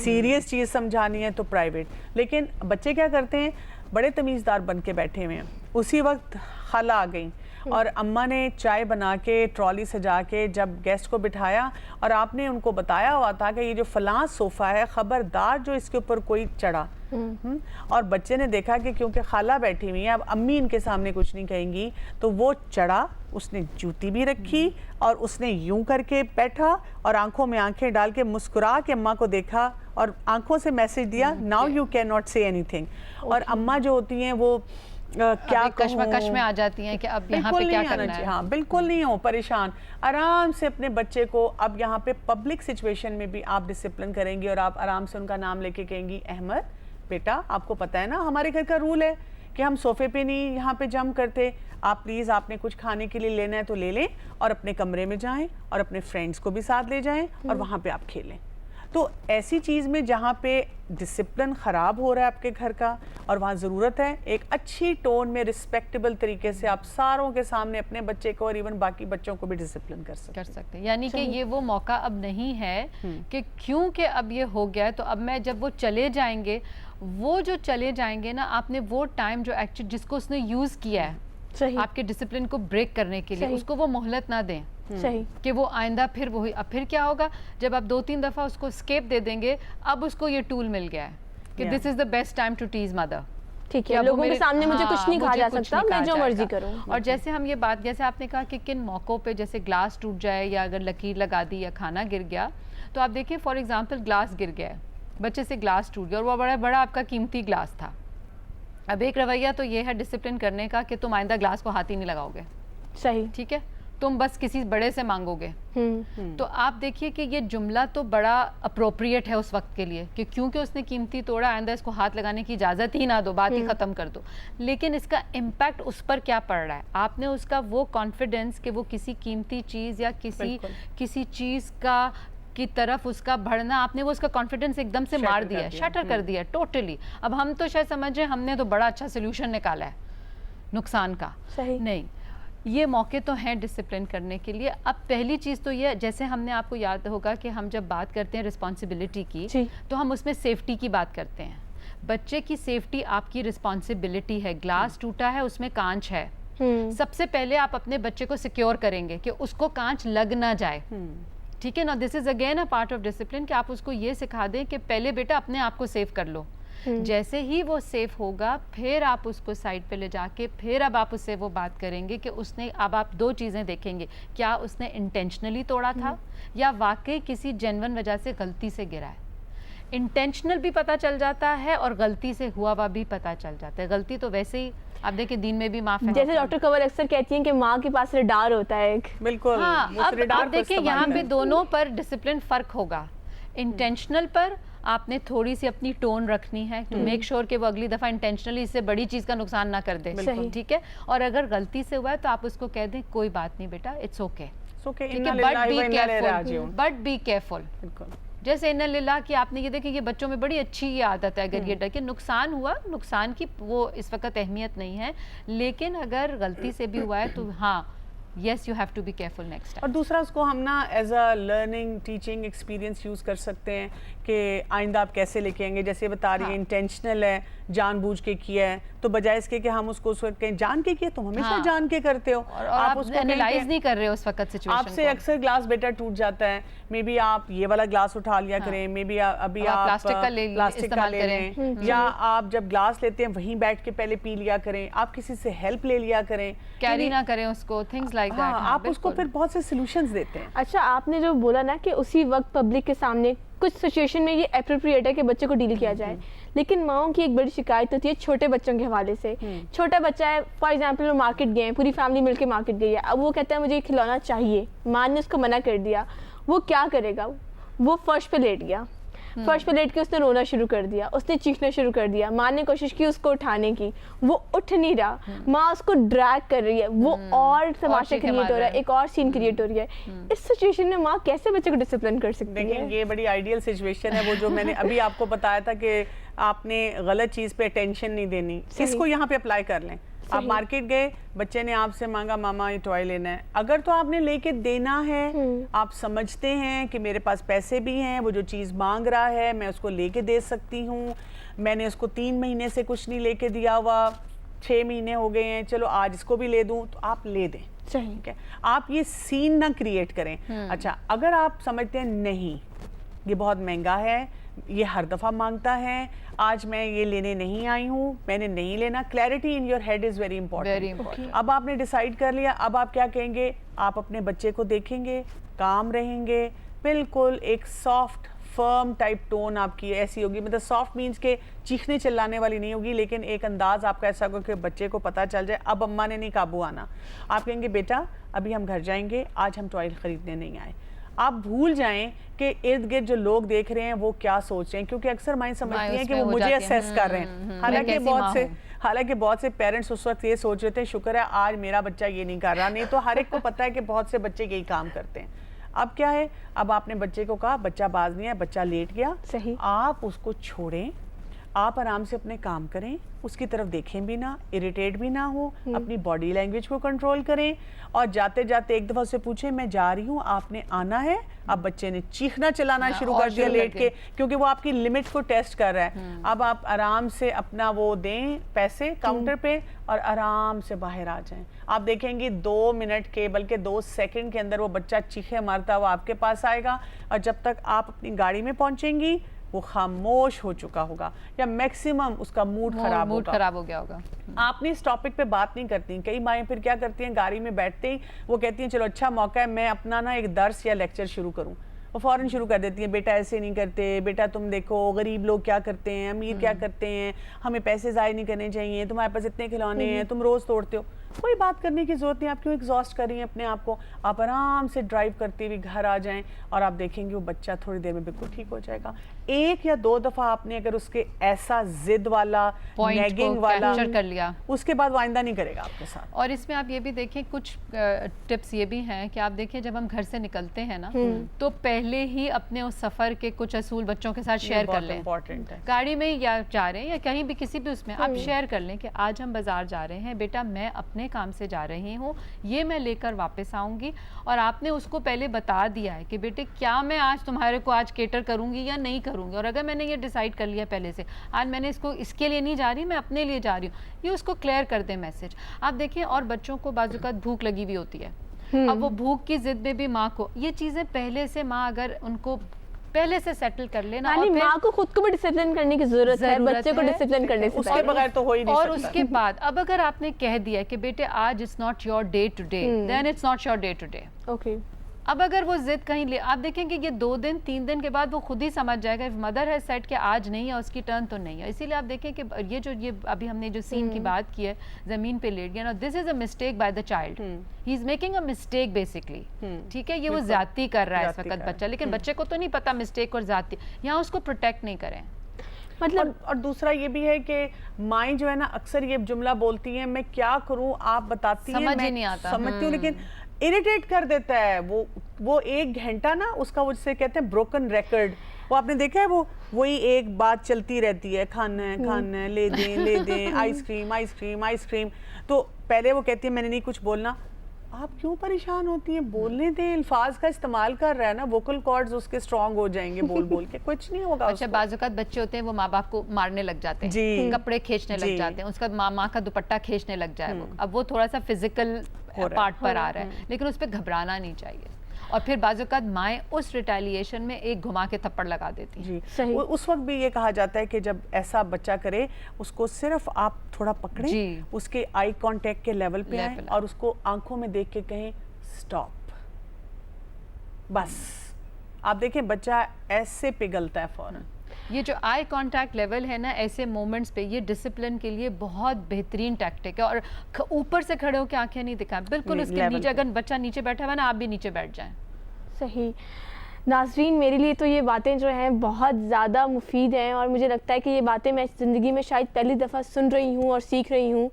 سیریس چیز سمجھانی ہے تو پرائیویٹ. لیکن بچے کیا کرتے ہیں, بڑے تمیزدار بن کے بیٹھے ہوئے ہیں, اسی وقت خالہ آ گئیں اور اماں نے چائے بنا کے ٹرالی سجا کے جب گیسٹ کو بٹھایا اور آپ نے ان کو بتایا ہوا تھا کہ یہ جو فلاں صوفہ ہے خبردار جو اس کے اوپر کوئی چڑھا, اور بچے نے دیکھا کہ کیونکہ خالہ بیٹھی ہوئی ہیں اب امی ان کے سامنے کچھ نہیں کہیں گی, تو وہ چڑھا, اس نے جوتی بھی رکھی اور اس نے یوں کر کے بیٹھا اور آنکھوں میں آنکھیں ڈال کے مسکرا کے اماں کو دیکھا اور آنکھوں سے میسج دیا ناؤ یو کین ناٹ سے اینی تھنگ. اور اماں جو ہوتی ہیں وہ کیا کشمکش میں آ جاتی ہیں کہ اب یہاں پہ کیا کرنا ہے. ہاں بالکل نہیں ہو پریشان, آرام سے اپنے بچے کو اب یہاں پہ پبلک سچویشن میں بھی آپ ڈسپلن کریں گی اور آپ آرام سے ان کا نام لے کے کہیں گی احمد بیٹا آپ کو پتہ ہے نا ہمارے گھر کا رول ہے کہ ہم صوفے پہ نہیں یہاں پہ جم کرتے, آپ پلیز آپ نے کچھ کھانے کے لیے لینا ہے تو لے لیں اور اپنے کمرے میں جائیں اور اپنے فرینڈز کو بھی ساتھ لے جائیں اور وہاں پہ آپ کھیلیں. تو ایسی چیز میں جہاں پہ ڈسپلن خراب ہو رہا ہے آپ کے گھر کا اور وہاں ضرورت ہے ایک اچھی ٹون میں رسپیکٹیبل طریقے سے آپ ساروں کے سامنے اپنے بچے کو اور ایون باقی بچوں کو بھی ڈسپلن کر سکتے ہیں. یعنی کہ یہ وہ موقع اب نہیں ہے کہ کیونکہ اب یہ ہو گیا ہے تو اب میں جب وہ چلے جائیں گے, وہ جو چلے جائیں گے نا آپ نے وہ ٹائم جو ایکچولی جس کو اس نے یوز کیا ہے آپ کے ڈسپلن کو بریک کرنے کے لیے, اس کو وہ مہلت نہ دیں کہ وہ آئندہ پھر وہی. اب پھر کیا ہوگا جب آپ 2-3 دفعہ اس کو اسکیپ دے دیں گے, اب اس کو یہ ٹول مل گیا ہے کہ this is the best time to tease mother. ٹھیک ہے, لوگوں کے سامنے مجھے کچھ نہیں کہا جا سکتا, میں جو مرضی کروں. اور جیسے ہم یہ بات جیسے آپ نے کہا کہ کن موقعوں پہ جیسے گلاس ٹوٹ جائے یا اگر لکیر لگا دی یا کھانا گر گیا, تو آپ دیکھیں فار ایگزامپل گلاس گر گیا ہے, بچے سے گلاس ٹوٹ گیا اور وہ بڑا آپ کا قیمتی گلاس تھا. اب ایک رویہ تو یہ ہے ڈسپلن کرنے کا کہ تم آئندہ گلاس کو ہاتھ ہی نہیں لگاؤ گے, صحیح, ٹھیک ہے, تم بس کسی بڑے سے مانگو گے. تو آپ دیکھیے کہ یہ جملہ تو بڑا اپروپریٹ ہے اس وقت کے لیے کہ کیونکہ اس نے قیمتی توڑا, آئندہ اس کو ہاتھ لگانے کی اجازت ہی نہ دو, بات ہی ختم کر دو. لیکن اس کا امپیکٹ اس پر کیا پڑ رہا ہے, آپ نے اس کا وہ کانفیڈنس کہ وہ کسی قیمتی چیز یا کسی چیز کی طرف اس کا بڑھنا, آپ نے وہ اس کا کانفیڈنس ایک دم سے مار دیا ہے, شٹر کر دیا ہے ٹوٹلی. اب ہم تو شاید سمجھیں ہم نے تو بڑا اچھا سولوشن نکالا ہے نقصان کا, نہیں, یہ موقع تو ہیں ڈسپلن کرنے کے لیے. اب پہلی چیز تو یہ, جیسے ہم نے آپ کو یاد ہوگا کہ ہم جب بات کرتے ہیں رسپانسبلٹی کی تو ہم اس میں سیفٹی کی بات کرتے ہیں. بچے کی سیفٹی آپ کی رسپانسبلٹی ہے. گلاس ٹوٹا ہے, اس میں کانچ ہے, سب سے پہلے آپ اپنے بچے کو سیکیور کریں گے کہ اس کو کانچ لگ نہ جائے, ٹھیک ہے نا. This is again a part of discipline کہ آپ اس کو یہ سکھا دیں کہ پہلے بیٹا اپنے آپ کو سیف کر لو. جیسے ہی وہ سیف ہوگا پھر آپ اس کو سائڈ پہ لے جا کے پھر اب آپ اس سے وہ بات کریں گے کہ اس نے, اب آپ 2 چیزیں دیکھیں گے, کیا اس نے انٹینشنلی توڑا تھا یا واقعی کسی جینون وجہ سے غلطی سے گرا ہے. انٹینشنل بھی پتہ چل جاتا ہے اور غلطی سے ہوا ہوا بھی پتہ چل جاتا ہے. غلطی تو ویسے ہی آپ دیکھیں دین میں بھی معاف ہے. جیسے ڈاکٹر کنور اکثر کہتی ہیں کہ ماں کے پاس ریڈار ہوتا ہے ایک. بالکل. ہاں اب دیکھیں یہاں پہ دونوں پر ڈسپلن فرق ہوگا. انٹینشنل پر آپ نے تھوڑی سی اپنی ٹون رکھنی ہے ٹو میک شور کہ وہ اگلی دفعہ انٹینشنلی اس سے بڑی چیز کا نقصان نہ کر دے. ٹھیک ہے. اور اگر غلطی سے ہوا ہے تو آپ اس کو کہہ دیں کوئی بات نہیں بیٹا, it's okay, but be careful. جیسے ان للہ کی آپ نے یہ دیکھیں یہ بچوں میں بڑی اچھی یہ عادت ہے, اگر یہ ڈر کہ نقصان ہوا, نقصان کی وہ اس وقت اہمیت نہیں ہے, لیکن اگر غلطی سے بھی ہوا ہے تو ہاں yes you have to be careful next time. اور دوسرا اس کو ہم نا as a learning teaching experience use کر سکتے ہیں کہ آئندہ آپ کیسے لے کے آئیں گے. جیسے بتا رہی ہیں انٹینشنل ہے, جان بوجھ کے کیا ہے, تو بجائے اس کے کہ ہم اس کو اس وقت کہیں جان کے کیا, تم ہمیشہ جان کے کرتے ہو, آپ اس کو انالائز نہیں کر رہے اس وقت سچویشن. آپ سے اکثر گلاس بیٹا ٹوٹ جاتا ہے, مے بی آپ یہ والا گلاس اٹھا لیا کریں, مے بی ابھی آپ پلاسٹک کا لے لیں, یا آپ جب گلاس لیتے ہیں وہیں بیٹھ کے پہلے پی لیا کریں, آپ کسی سے ہیلپ لے لیا کریں, کیری نہ کریں اس کو, تھنگز لائک دیٹ. آپ اس کو پھر بہت سے سولوشنز دیتے ہیں. اچھا آپ نے جو بولا نا کہ اسی وقت پبلک کے سامنے کچھ سچویشن میں یہ اپروپریٹ ہے کہ بچے کو ڈیل کیا جائے, لیکن ماؤں کی ایک بڑی شکایت ہوتی ہے چھوٹے بچوں کے حوالے سے. چھوٹا بچہ ہے فار ایگزامپل وہ مارکیٹ گئے ہیں, پوری فیملی مل کے مارکیٹ گئی ہے, اب وہ کہتا ہے مجھے یہ کھلونا چاہیے, ماں نے اس کو منع کر دیا, وہ کیا کرے گا؟ وہ فرش پہ لیٹ گیا, فرش پہ لیٹ کے اس نے رونا شروع کر دیا, اس نے چیخنا شروع کر دیا, ماں نے کوشش کی اس کو اٹھانے کی, وہ اٹھ نہیں رہا, ماں اس کو ڈریگ کر رہی ہے, وہ اور تماشا کریٹ ہو رہا ہے, ایک اور سین کریٹ ہو رہی ہے. اس سچویشن میں ماں کیسے بچے کو ڈسپلن کر سکتی ہے؟ دیکھیں یہ بڑی آئیڈیل سچویشن ہے, وہ جو میں نے ابھی آپ کو بتایا تھا کہ آپ نے غلط چیز پہ اٹینشن نہیں دینی, اس کو یہاں پہ اپلائی کر لیں. آپ مارکیٹ گئے, بچے نے آپ سے مانگا ماما یہ ٹوائے لینا ہے, اگر تو آپ نے لے کے دینا ہے, آپ سمجھتے ہیں کہ میرے پاس پیسے بھی ہیں, وہ جو چیز مانگ رہا ہے میں اس کو لے کے دے سکتی ہوں, میں نے اس کو 3 مہینے سے کچھ نہیں لے کے دیا ہوا, 6 مہینے ہو گئے ہیں, چلو آج اس کو بھی لے دوں, تو آپ لے دیں. ٹھیک ہے, آپ یہ سین نہ کریٹ کریں. اچھا اگر آپ سمجھتے ہیں نہیں یہ بہت مہنگا ہے, یہ ہر دفعہ مانگتا ہے, آج میں یہ لینے نہیں آئی ہوں, میں نے نہیں لینا, clarity in your head is very important. اب آپ نے ڈیسائیڈ کر لیا, اب آپ کیا کہیں گے, آپ اپنے بچے کو دیکھیں گے, کام رہیں گے, بالکل ایک سافٹ فرم ٹائپ ٹون آپ کی ایسی ہوگی, مطلب سافٹ مینس کہ چیخنے چلانے والی نہیں ہوگی, لیکن ایک انداز آپ کا ایسا ہوگا کہ بچے کو پتہ چل جائے اب اماں نے نہیں قابو آنا. آپ کہیں گے بیٹا ابھی ہم گھر جائیں گے, آج ہم ٹوائل خریدنے نہیں آئے. آپ بھول جائیں کہ ارد گرد جو لوگ دیکھ رہے ہیں وہ کیا سوچ رہے ہیں, کیونکہ اکثر مائیں سمجھتی ہیں کہ وہ مجھے اسیس کر رہے ہیں, حالانکہ بہت سے پیرنٹس اس وقت یہ سوچ رہے تھے شکر ہے آج میرا بچہ یہ نہیں کر رہا, نہیں تو ہر ایک کو پتہ ہے کہ بہت سے بچے یہی کام کرتے ہیں. اب کیا ہے, اب آپ نے بچے کو کہا بچہ باز نہیں ہے, بچہ لیٹ گیا, آپ اس کو چھوڑیں, آپ آرام سے اپنے کام کریں, اس کی طرف دیکھیں بھی نہ, اریٹیٹ بھی نہ ہو, اپنی باڈی لینگویج کو کنٹرول کریں, اور جاتے جاتے ایک دفعہ سے پوچھیں میں جا رہی ہوں, آپ نے آنا ہے. اب بچے نے چیخنا چلانا شروع کر دیا لیٹ کے, کیونکہ وہ آپ کی لمٹ کو ٹیسٹ کر رہا ہے. اب آپ آرام سے اپنا وہ دیں پیسے کاؤنٹر پہ اور آرام سے باہر آ جائیں. آپ دیکھیں گے 2 منٹ کے بلکہ 2 سیکنڈ کے اندر وہ بچہ چیخے مارتا ہوا آپ کے پاس آئے گا, اور جب تک آپ اپنی گاڑی میں پہنچیں گی وہ خاموش ہو چکا ہوگا, یا میکسیمم اس کا موڈ خراب ہو گیا ہوگا. آپ نے اس ٹاپک پہ بات نہیں کرتی. کئی مائیں پھر کیا کرتی ہیں, گاڑی میں بیٹھتے ہی وہ کہتی ہیں چلو اچھا موقع ہے میں اپنا نا ایک درس یا لیکچر شروع کروں, وہ فوراً شروع کر دیتی ہیں بیٹا ایسے نہیں کرتے, بیٹا تم دیکھو غریب لوگ کیا کرتے ہیں, امیر کیا کرتے ہیں, ہمیں پیسے ضائع نہیں کرنے چاہیے, تمہارے پاس اتنے کھلونے ہیں, تم روز توڑتے ہو. کوئی بات کرنے کی ضرورت نہیں, آپ کیوں ایگزاسٹ کر رہی ہیں اپنے آپ کو. آپ آرام سے ڈرائیو کرتے ہوئے گھر آ جائیں, اور آپ دیکھیں گے وہ بچہ تھوڑی دیر میں بالکل ٹھیک ہو جائے گا. 1 یا 2 دفعہ آپ نے اگر اس کے ایسا ضد والا نیگنگ والا کر لیا, اس کے بعد وہ آئندہ نہیں کرے گا آپ کے ساتھ. اور اس میں آپ یہ بھی دیکھیں کچھ ٹپس یہ بھی ہیں کہ آپ دیکھیں جب ہم گھر سے نکلتے ہیں نا تو پہلے ہی اپنے اس سفر کے کچھ اصول بچوں کے ساتھ شیئر کر لیں. گاڑی میں یا جا رہے ہیں یا کہیں بھی کسی بھی اس میں آپ شیئر کر لیں کہ آج ہم بازار جا رہے ہیں, بیٹا میں اپنے کام سے جا رہی ہوں, یہ میں لے کر واپس آؤں گی, اور آپ نے اس کو پہلے بتا دیا ہے کہ بیٹے کیا میں آج تمہارے کو آج کیٹر کروں گی یا نہیں کروں گی, اور اگر میں نے یہ ڈیسائیڈ کر لیا پہلے سے آج میں نے اس کو اس کے لیے نہیں جا رہی, میں اپنے لیے جا رہی ہوں, یہ اس کو کلیئر کر دیں میسج. آپ دیکھیں اور بچوں کو بعض اوقات بھوک لگی ہوئی ہوتی ہے, اب وہ بھوک کی ضد میں بھی ماں کو یہ چیزیں پہلے سے ماں اگر ان کو پہلے سے سیٹل کر لینا, یعنی ماں کو خود کو بھی ڈسپلن کرنے کی ضرورت ہے, بچے کو ڈسپلن کرنے سے اس کے بغیر تو ہو ہی نہیں اور سکتا. اس کے بعد اب اگر آپ نے کہہ دیا کہ بیٹے آج it's not your day today, then it's not your day today. Okay, اب اگر وہ ضد کہیں لے, آپ دیکھیں کہ یہ 2 دن 3 دن کے بعد وہ خود ہی سمجھ جائے گا, مدر ہے سیٹ کہ آج نہیں ہے, اس کی ٹرن تو نہیں ہے. اسی لیے آپ دیکھیں کہ یہ ابھی ہم نے جو سین کی بات کی ہے, زمین پہ لیٹ گیا نا, this is a mistake by the child, he is making a mistake basically, ٹھیک ہے, یہ وہ زیادتی کر رہا ہے اس وقت بچہ, لیکن بچے کو تو نہیں پتا مسٹیک اور زیادتی, یہاں اس کو پروٹیکٹ نہیں کریں. مطلب اور دوسرا یہ بھی ہے کہ مائیں جو ہے نا اکثر یہ جملہ بولتی ہیں, میں کیا کروں آپ بتاتی ہیں, سمجھ ہی نہیں آتا, سمجھتی ہوں, لیکن اریٹیٹ کر دیتا ہے وہ 1 گھنٹہ نا اس کا, وہ جسے کہتے ہیں بروکن ریکارڈ, وہ آپ نے دیکھا ہے, وہی ایک بات چلتی رہتی ہے, کھانا ہے, لے دیں, آئس کریم. تو پہلے وہ کہتی ہے میں نے نہیں کچھ بولنا, آپ کیوں پریشان ہوتی ہیں, بولنے دیں, الفاظ کا استعمال کر رہا ہے نا, ووکل کارڈز اس کے اسٹرانگ ہو جائیں گے بول کے, کچھ نہیں ہوگا. اچھا بعض اوقات بچے ہوتے ہیں وہ ماں باپ کو مارنے لگ جاتے ہیں, کپڑے کھینچنے لگ جاتے ہیں, اس کا ماں کا دوپٹہ کھینچنے لگ جائے, اب وہ تھوڑا سا فزیکل پارٹ پر آ رہا ہے, لیکن اس پہ گھبرانا نہیں چاہیے. اور پھر بعض اوقات مائیں اس ریٹیلیشن میں ایک گھما کے تھپڑ لگا دیتی ہیں. اس وقت بھی یہ کہا جاتا ہے کہ جب ایسا بچہ کرے, اس کو صرف آپ تھوڑا پکڑیں, اس کے آئی کانٹیکٹ کے لیول پہ آئیں اور اس کو آنکھوں میں دیکھ کے کہیں سٹاپ, بس. آپ دیکھیں بچہ ایسے پگھلتا ہے فوراً. یہ جو آئی کانٹیکٹ لیول ہے نا ایسے مومنٹس پہ, یہ ڈسپلن کے لیے بہت بہترین ٹیکٹک ہے. اور اوپر سے کھڑے ہو کے آنکھیں نہیں دکھائیں, بالکل اس کے نیچے, اگر بچہ نیچے بیٹھا ہوا نا آپ بھی نیچے بیٹھ جائیں. صحیح. ناظرین, میرے لیے تو یہ باتیں جو ہیں بہت زیادہ مفید ہیں, اور مجھے لگتا ہے کہ یہ باتیں میں زندگی میں شاید پہلی دفعہ سن رہی ہوں اور سیکھ رہی ہوں,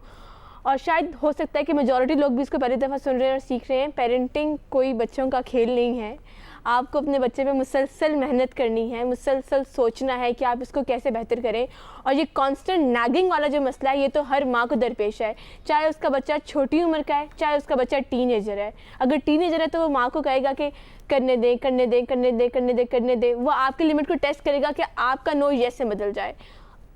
اور شاید ہو سکتا ہے کہ میجورٹی لوگ بھی اس کو پہلی دفعہ سن رہے ہیں اور سیکھ رہے ہیں. پیرنٹنگ کوئی بچوں کا کھیل نہیں ہے, آپ کو اپنے بچے پہ مسلسل محنت کرنی ہے, مسلسل سوچنا ہے کہ آپ اس کو کیسے بہتر کریں. اور یہ کانسٹنٹ نیگنگ والا جو مسئلہ ہے یہ تو ہر ماں کو درپیش ہے, چاہے اس کا بچہ چھوٹی عمر کا ہے, چاہے اس کا بچہ ٹین ایجر ہے. اگر ٹین ایجر ہے تو وہ ماں کو کہے گا کہ کرنے دیں, وہ آپ کی لمٹ کو ٹیسٹ کرے گا کہ آپ کا نو یس سے بدل جائے.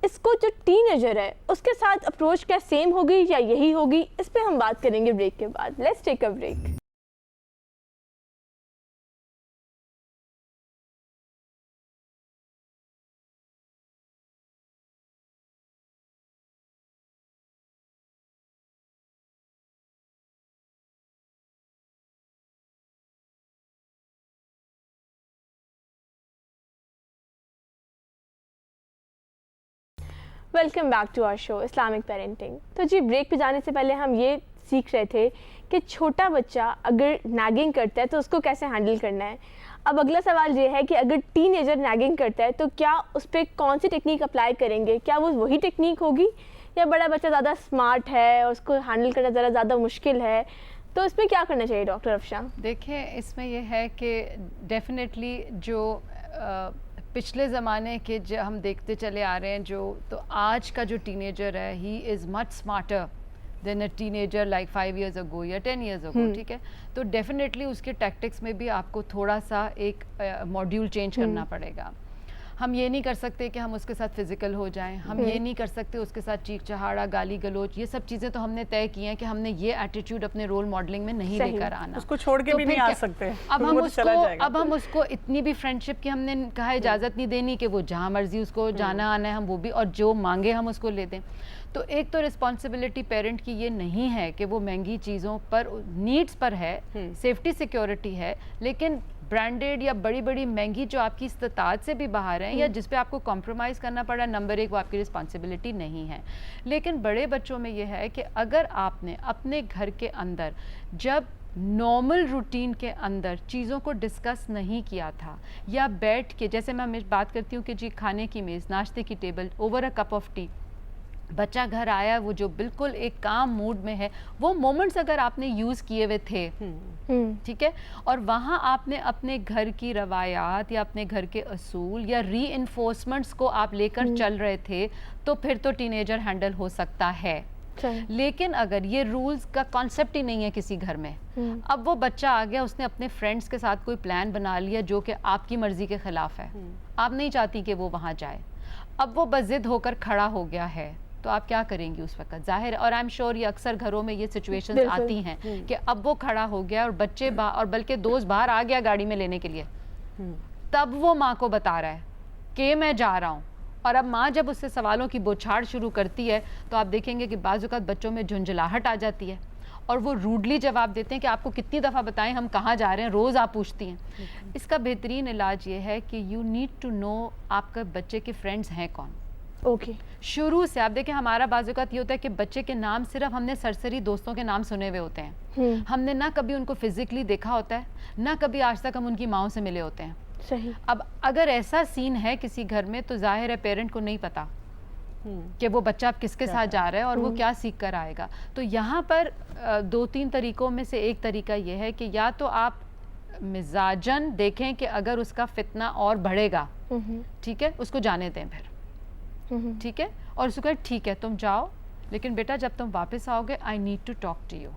اس کو جو ٹین ایجر ہے اس کے ساتھ اپروچ کیا سیم ہوگی یا یہی ہوگی, اس پہ ہم بات کریں گے بریک کے بعد. Let's take a break. Welcome back to our show Islamic parenting. تو جی, بریک پہ جانے سے پہلے ہم یہ سیکھ رہے تھے کہ چھوٹا بچہ اگر نیگنگ کرتا ہے تو اس کو کیسے ہینڈل کرنا ہے. اب اگلا سوال یہ ہے کہ اگر ٹین ایجر نیگنگ کرتا ہے تو کیا اس پہ کون سی ٹیکنیک اپلائی کریں گے, کیا وہ وہی ٹیکنیک ہوگی, یا بڑا بچہ زیادہ اسمارٹ ہے اور اس کو ہینڈل کرنا ذرا زیادہ مشکل ہے, تو اس میں کیا کرنا چاہیے ڈاکٹر افشاں؟ دیکھیں اس میں یہ ہے کہ ڈیفینیٹلی جو پچھلے زمانے کے جو ہم دیکھتے چلے آ رہے ہیں, جو تو آج کا جو ٹین ایجر ہے he is much smarter than a teenager like 5 years ago یا 10 years ago, ٹھیک ہے. تو ڈیفینیٹلی اس کے ٹیکٹکس میں بھی آپ کو تھوڑا سا ایک ماڈیول چینج کرنا پڑے گا. ہم یہ نہیں کر سکتے کہ ہم اس کے ساتھ فزیکل ہو جائیں, ہم یہ نہیں کر سکتے اس کے ساتھ چیخ چہاڑا, گالی گلوچ, یہ سب چیزیں تو ہم نے طے کی ہیں کہ ہم نے یہ ایٹیٹیوڈ اپنے رول ماڈلنگ میں نہیں لے کر آنا. اس کو چھوڑ کے بھی نہیں آ سکتے. اب ہم اس کو اتنی بھی فرینڈشپ کی ہم نے کہا اجازت نہیں دینی کہ وہ جہاں مرضی اس کو جانا آنا ہے ہم وہ بھی, اور جو مانگے ہم اس کو لے دیں. تو ایک تو رسپانسبلٹی پیرنٹ کی یہ نہیں ہے کہ وہ مہنگی چیزوں پر, نیڈس پر ہے, سیفٹی سیکیورٹی ہے, لیکن برانڈیڈ یا بڑی بڑی مہنگی جو آپ کی استطاعت سے بھی باہر ہیں یا جس پہ آپ کو کمپرومائز کرنا پڑا, نمبر 1 وہ آپ کی رسپانسبلٹی نہیں ہے. لیکن بڑے بچوں میں یہ ہے کہ اگر آپ نے اپنے گھر کے اندر جب نارمل روٹین کے اندر چیزوں کو ڈسکس نہیں کیا تھا, یا بیٹھ کے, جیسے میں ہمیشہ بات کرتی ہوں کہ جی کھانے کی میز, ناشتے کی table, over a cup of T, بچہ گھر آیا وہ جو بالکل ایک کام موڈ میں ہے, وہ مومنٹس اگر آپ نے یوز کیے ہوئے تھے, ٹھیک ہے, اور وہاں آپ نے اپنے گھر کی روایات یا اپنے گھر کے اصول یا ری انفورسمنٹس کو آپ لے کر چل رہے تھے, تو پھر تو ٹین ایجر ہینڈل ہو سکتا ہے. لیکن اگر یہ رولز کا کانسیپٹ ہی نہیں ہے کسی گھر میں, اب وہ بچہ آ گیا, اس نے اپنے فرینڈس کے ساتھ کوئی پلان بنا لیا جو کہ آپ کی مرضی کے خلاف ہے, آپ نہیں چاہتی کہ وہ وہاں جائے, اب وہ بضد ہو کر کھڑا ہو گیا ہے, تو آپ کیا کریں گی اس وقت؟ ظاہر, اور آئی ایم شیور یہ اکثر گھروں میں یہ سچویشنز آتی ہیں کہ اب وہ کھڑا ہو گیا اور بچے اور بلکہ دوست باہر آ گیا گاڑی میں لینے کے لیے, تب وہ ماں کو بتا رہا ہے کہ میں جا رہا ہوں. اور اب ماں جب اس سے سوالوں کی بوچھاڑ شروع کرتی ہے تو آپ دیکھیں گے کہ بعض اوقات بچوں میں جھنجھلاہٹ آ جاتی ہے, اور وہ روڈلی جواب دیتے ہیں کہ آپ کو کتنی دفعہ بتائیں ہم کہاں جا رہے ہیں, روز آپ پوچھتی ہیں. اس کا بہترین علاج یہ ہے کہ یو نیڈ ٹو نو آپ کا بچے کے فرینڈز ہیں کون. اوکے. شروع سے آپ دیکھیں ہمارا بعض اوقات یہ ہوتا ہے کہ بچے کے نام صرف ہم نے سرسری دوستوں کے نام سنے ہوئے ہوتے ہیں, ہم نے نہ کبھی ان کو فزیکلی دیکھا ہوتا ہے, نہ کبھی آج تک ہم ان کی ماؤں سے ملے ہوتے ہیں. صحیح. اب اگر ایسا سین ہے کسی گھر میں تو ظاہر ہے پیرنٹ کو نہیں پتا کہ وہ بچہ اب کس کے ساتھ جا رہا ہے اور وہ کیا سیکھ کر آئے گا. تو یہاں پر 2-3 طریقوں میں سے ایک طریقہ یہ ہے کہ یا تو آپ مزاجن دیکھیں کہ اگر اس کا فتنہ اور بڑھے گا, ٹھیک ہے, اس کو جانے دیں پھر, ٹھیک ہے, اور اس کو کہیں ٹھیک ہے تم جاؤ, لیکن بیٹا جب تم واپس آؤ گے I need to talk to you.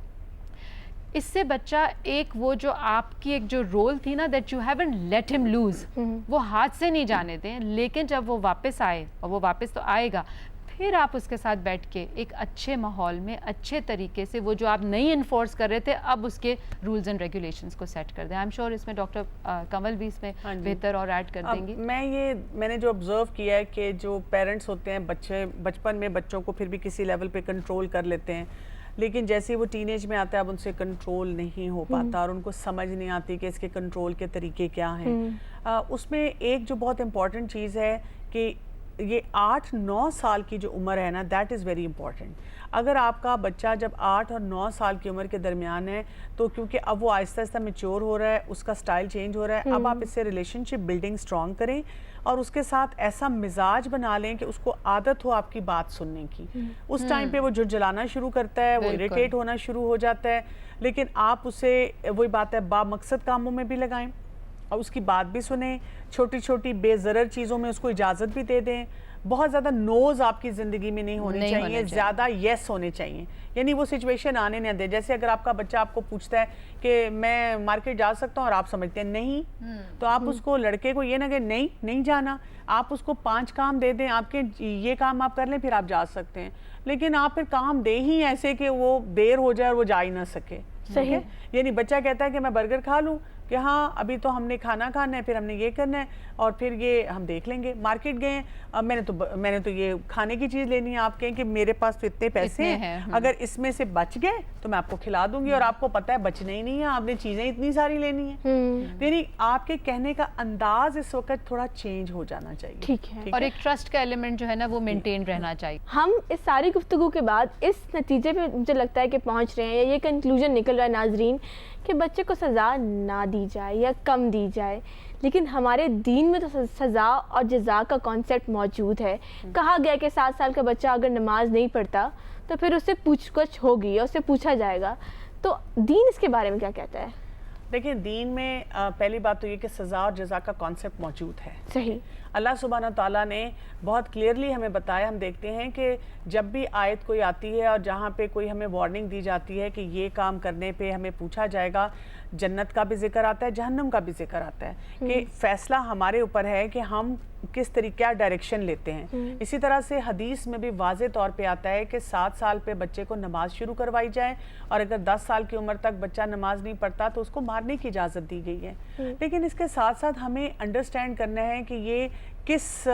اس سے بچہ ایک وہ جو آپ کی ایک جو رول تھی نا دیٹ یو ہیونٹ لیٹ ہم لوز, وہ ہاتھ سے نہیں جانے دیں. لیکن جب وہ واپس آئے, اور وہ واپس تو آئے گا, پھر آپ اس کے ساتھ بیٹھ کے ایک اچھے ماحول میں اچھے طریقے سے وہ جو آپ نہیں انفورس کر رہے تھے اب اس کے رولز اینڈ ریگولیشنز کو سیٹ کر دیں. آئی ایم شیور اس میں ڈاکٹر کنول بھی اس میں بہتر اور ایڈ کر دیں گی. میں نے جو آبزرو کیا ہے کہ جو پیرنٹس ہوتے ہیں بچپن میں بچوں کو پھر بھی کسی لیول پہ کنٹرول کر لیتے ہیں, لیکن جیسے ہی وہ ٹین ایج میں آتا ہے اب ان سے کنٹرول نہیں ہو پاتا اور ان کو سمجھ نہیں آتی کہ اس کے کنٹرول کے طریقے کیا ہیں. اس میں ایک جو بہت امپورٹنٹ چیز ہے کہ یہ 8-9 سال کی جو عمر ہے نا, دیٹ از ویری امپورٹنٹ. اگر آپ کا بچہ جب 8 اور 9 سال کی عمر کے درمیان ہے تو کیونکہ اب وہ آہستہ آہستہ میچور ہو رہا ہے, اس کا سٹائل چینج ہو رہا ہے, اب آپ اس سے ریلیشن شپ بلڈنگ سٹرونگ کریں اور اس کے ساتھ ایسا مزاج بنا لیں کہ اس کو عادت ہو آپ کی بات سننے کی. اس ٹائم پہ وہ جھجھلانا شروع کرتا ہے, وہ اریٹیٹ ہونا شروع ہو جاتا ہے, لیکن آپ اسے وہی بات ہے با مقصد کاموں میں بھی لگائیں اور اس کی بات بھی سنیں, چھوٹی چھوٹی بے ضرر چیزوں میں اس کو اجازت بھی دے دیں. بہت زیادہ نوز آپ کی زندگی میں نہیں ہونے چاہیے, زیادہ یس ہونے چاہیے. یعنی وہ سچویشن آنے نہ دیں. جیسے اگر آپ کا بچہ آپ کو پوچھتا ہے کہ میں مارکیٹ جا سکتا ہوں اور آپ سمجھتے ہیں نہیں, تو آپ اس کو لڑکے کو یہ نہ کہ نہیں جانا, آپ اس کو 5 کام دے دیں, آپ کے یہ کام آپ کر لیں پھر آپ جا سکتے ہیں. لیکن آپ پھر کام دے ہی ایسے کہ وہ دیر ہو جائے اور وہ جا ہی نہ سکے. صحیح. یعنی بچہ کہتا ہے کہ میں برگر کھا لوں, کہ ہاں ابھی تو ہم نے کھانا کھانا ہے, پھر ہم نے یہ کرنا ہے اور پھر یہ ہم دیکھ لیں گے. مارکیٹ گئے ہیں, میں نے تو یہ کھانے کی چیز لینی ہے, آپ کہیں کہ میرے پاس تو اتنے پیسے ہیں, اگر اس میں سے بچ گئے تو میں آپ کو کھلا دوں گی, اور آپ کو پتہ ہے بچنے ہی نہیں ہے, آپ نے چیزیں اتنی ساری لینی ہیں. یعنی آپ کے کہنے کا انداز اس وقت تھوڑا چینج ہو جانا چاہیے. ٹھیک ہے. اور ایک ٹرسٹ کا ایلیمنٹ جو ہے نا وہ مینٹین رہنا چاہیے. ہم اس ساری گفتگو کے بعد اس نتیجے پہ مجھے لگتا ہے کہ پہنچ رہے ہیں, یا یہ کنکلوژن نکل رہا ہے ناظرین, کہ بچے کو سزا نہ دی جائے یا کم دی جائے. لیکن ہمارے دین میں تو سزا اور جزا کا کانسیپٹ موجود ہے. کہا گیا کہ 7 سال کا بچہ اگر نماز نہیں پڑھتا تو پھر اس سے پوچھ گچھ ہوگی یا اس سے پوچھا جائے گا. تو دین اس کے بارے میں کیا کہتا ہے؟ دیکھیں, دین میں پہلی بات تو یہ کہ سزا اور جزا کا کانسیپٹ موجود ہے. صحیح. اللہ سبحانہ تعالیٰ نے بہت کلیئرلی ہمیں بتایا. ہم دیکھتے ہیں کہ جب بھی آیت کوئی آتی ہے اور جہاں پہ کوئی ہمیں وارننگ دی جاتی ہے کہ یہ کام کرنے پہ ہمیں پوچھا جائے گا, جنت کا بھی ذکر آتا ہے, جہنم کا بھی ذکر آتا ہے, کہ فیصلہ ہمارے اوپر ہے کہ ہم کس طریقہ ڈائریکشن لیتے ہیں. اسی طرح سے حدیث میں بھی واضح طور پہ آتا ہے کہ 7 سال پہ بچے کو نماز شروع کروائی جائے, اور اگر 10 سال کی عمر تک بچہ نماز نہیں پڑھتا تو اس کو مارنے کی اجازت دی گئی ہے. لیکن اس کے ساتھ ساتھ ہمیں انڈرسٹینڈ کرنا ہے کہ یہ کس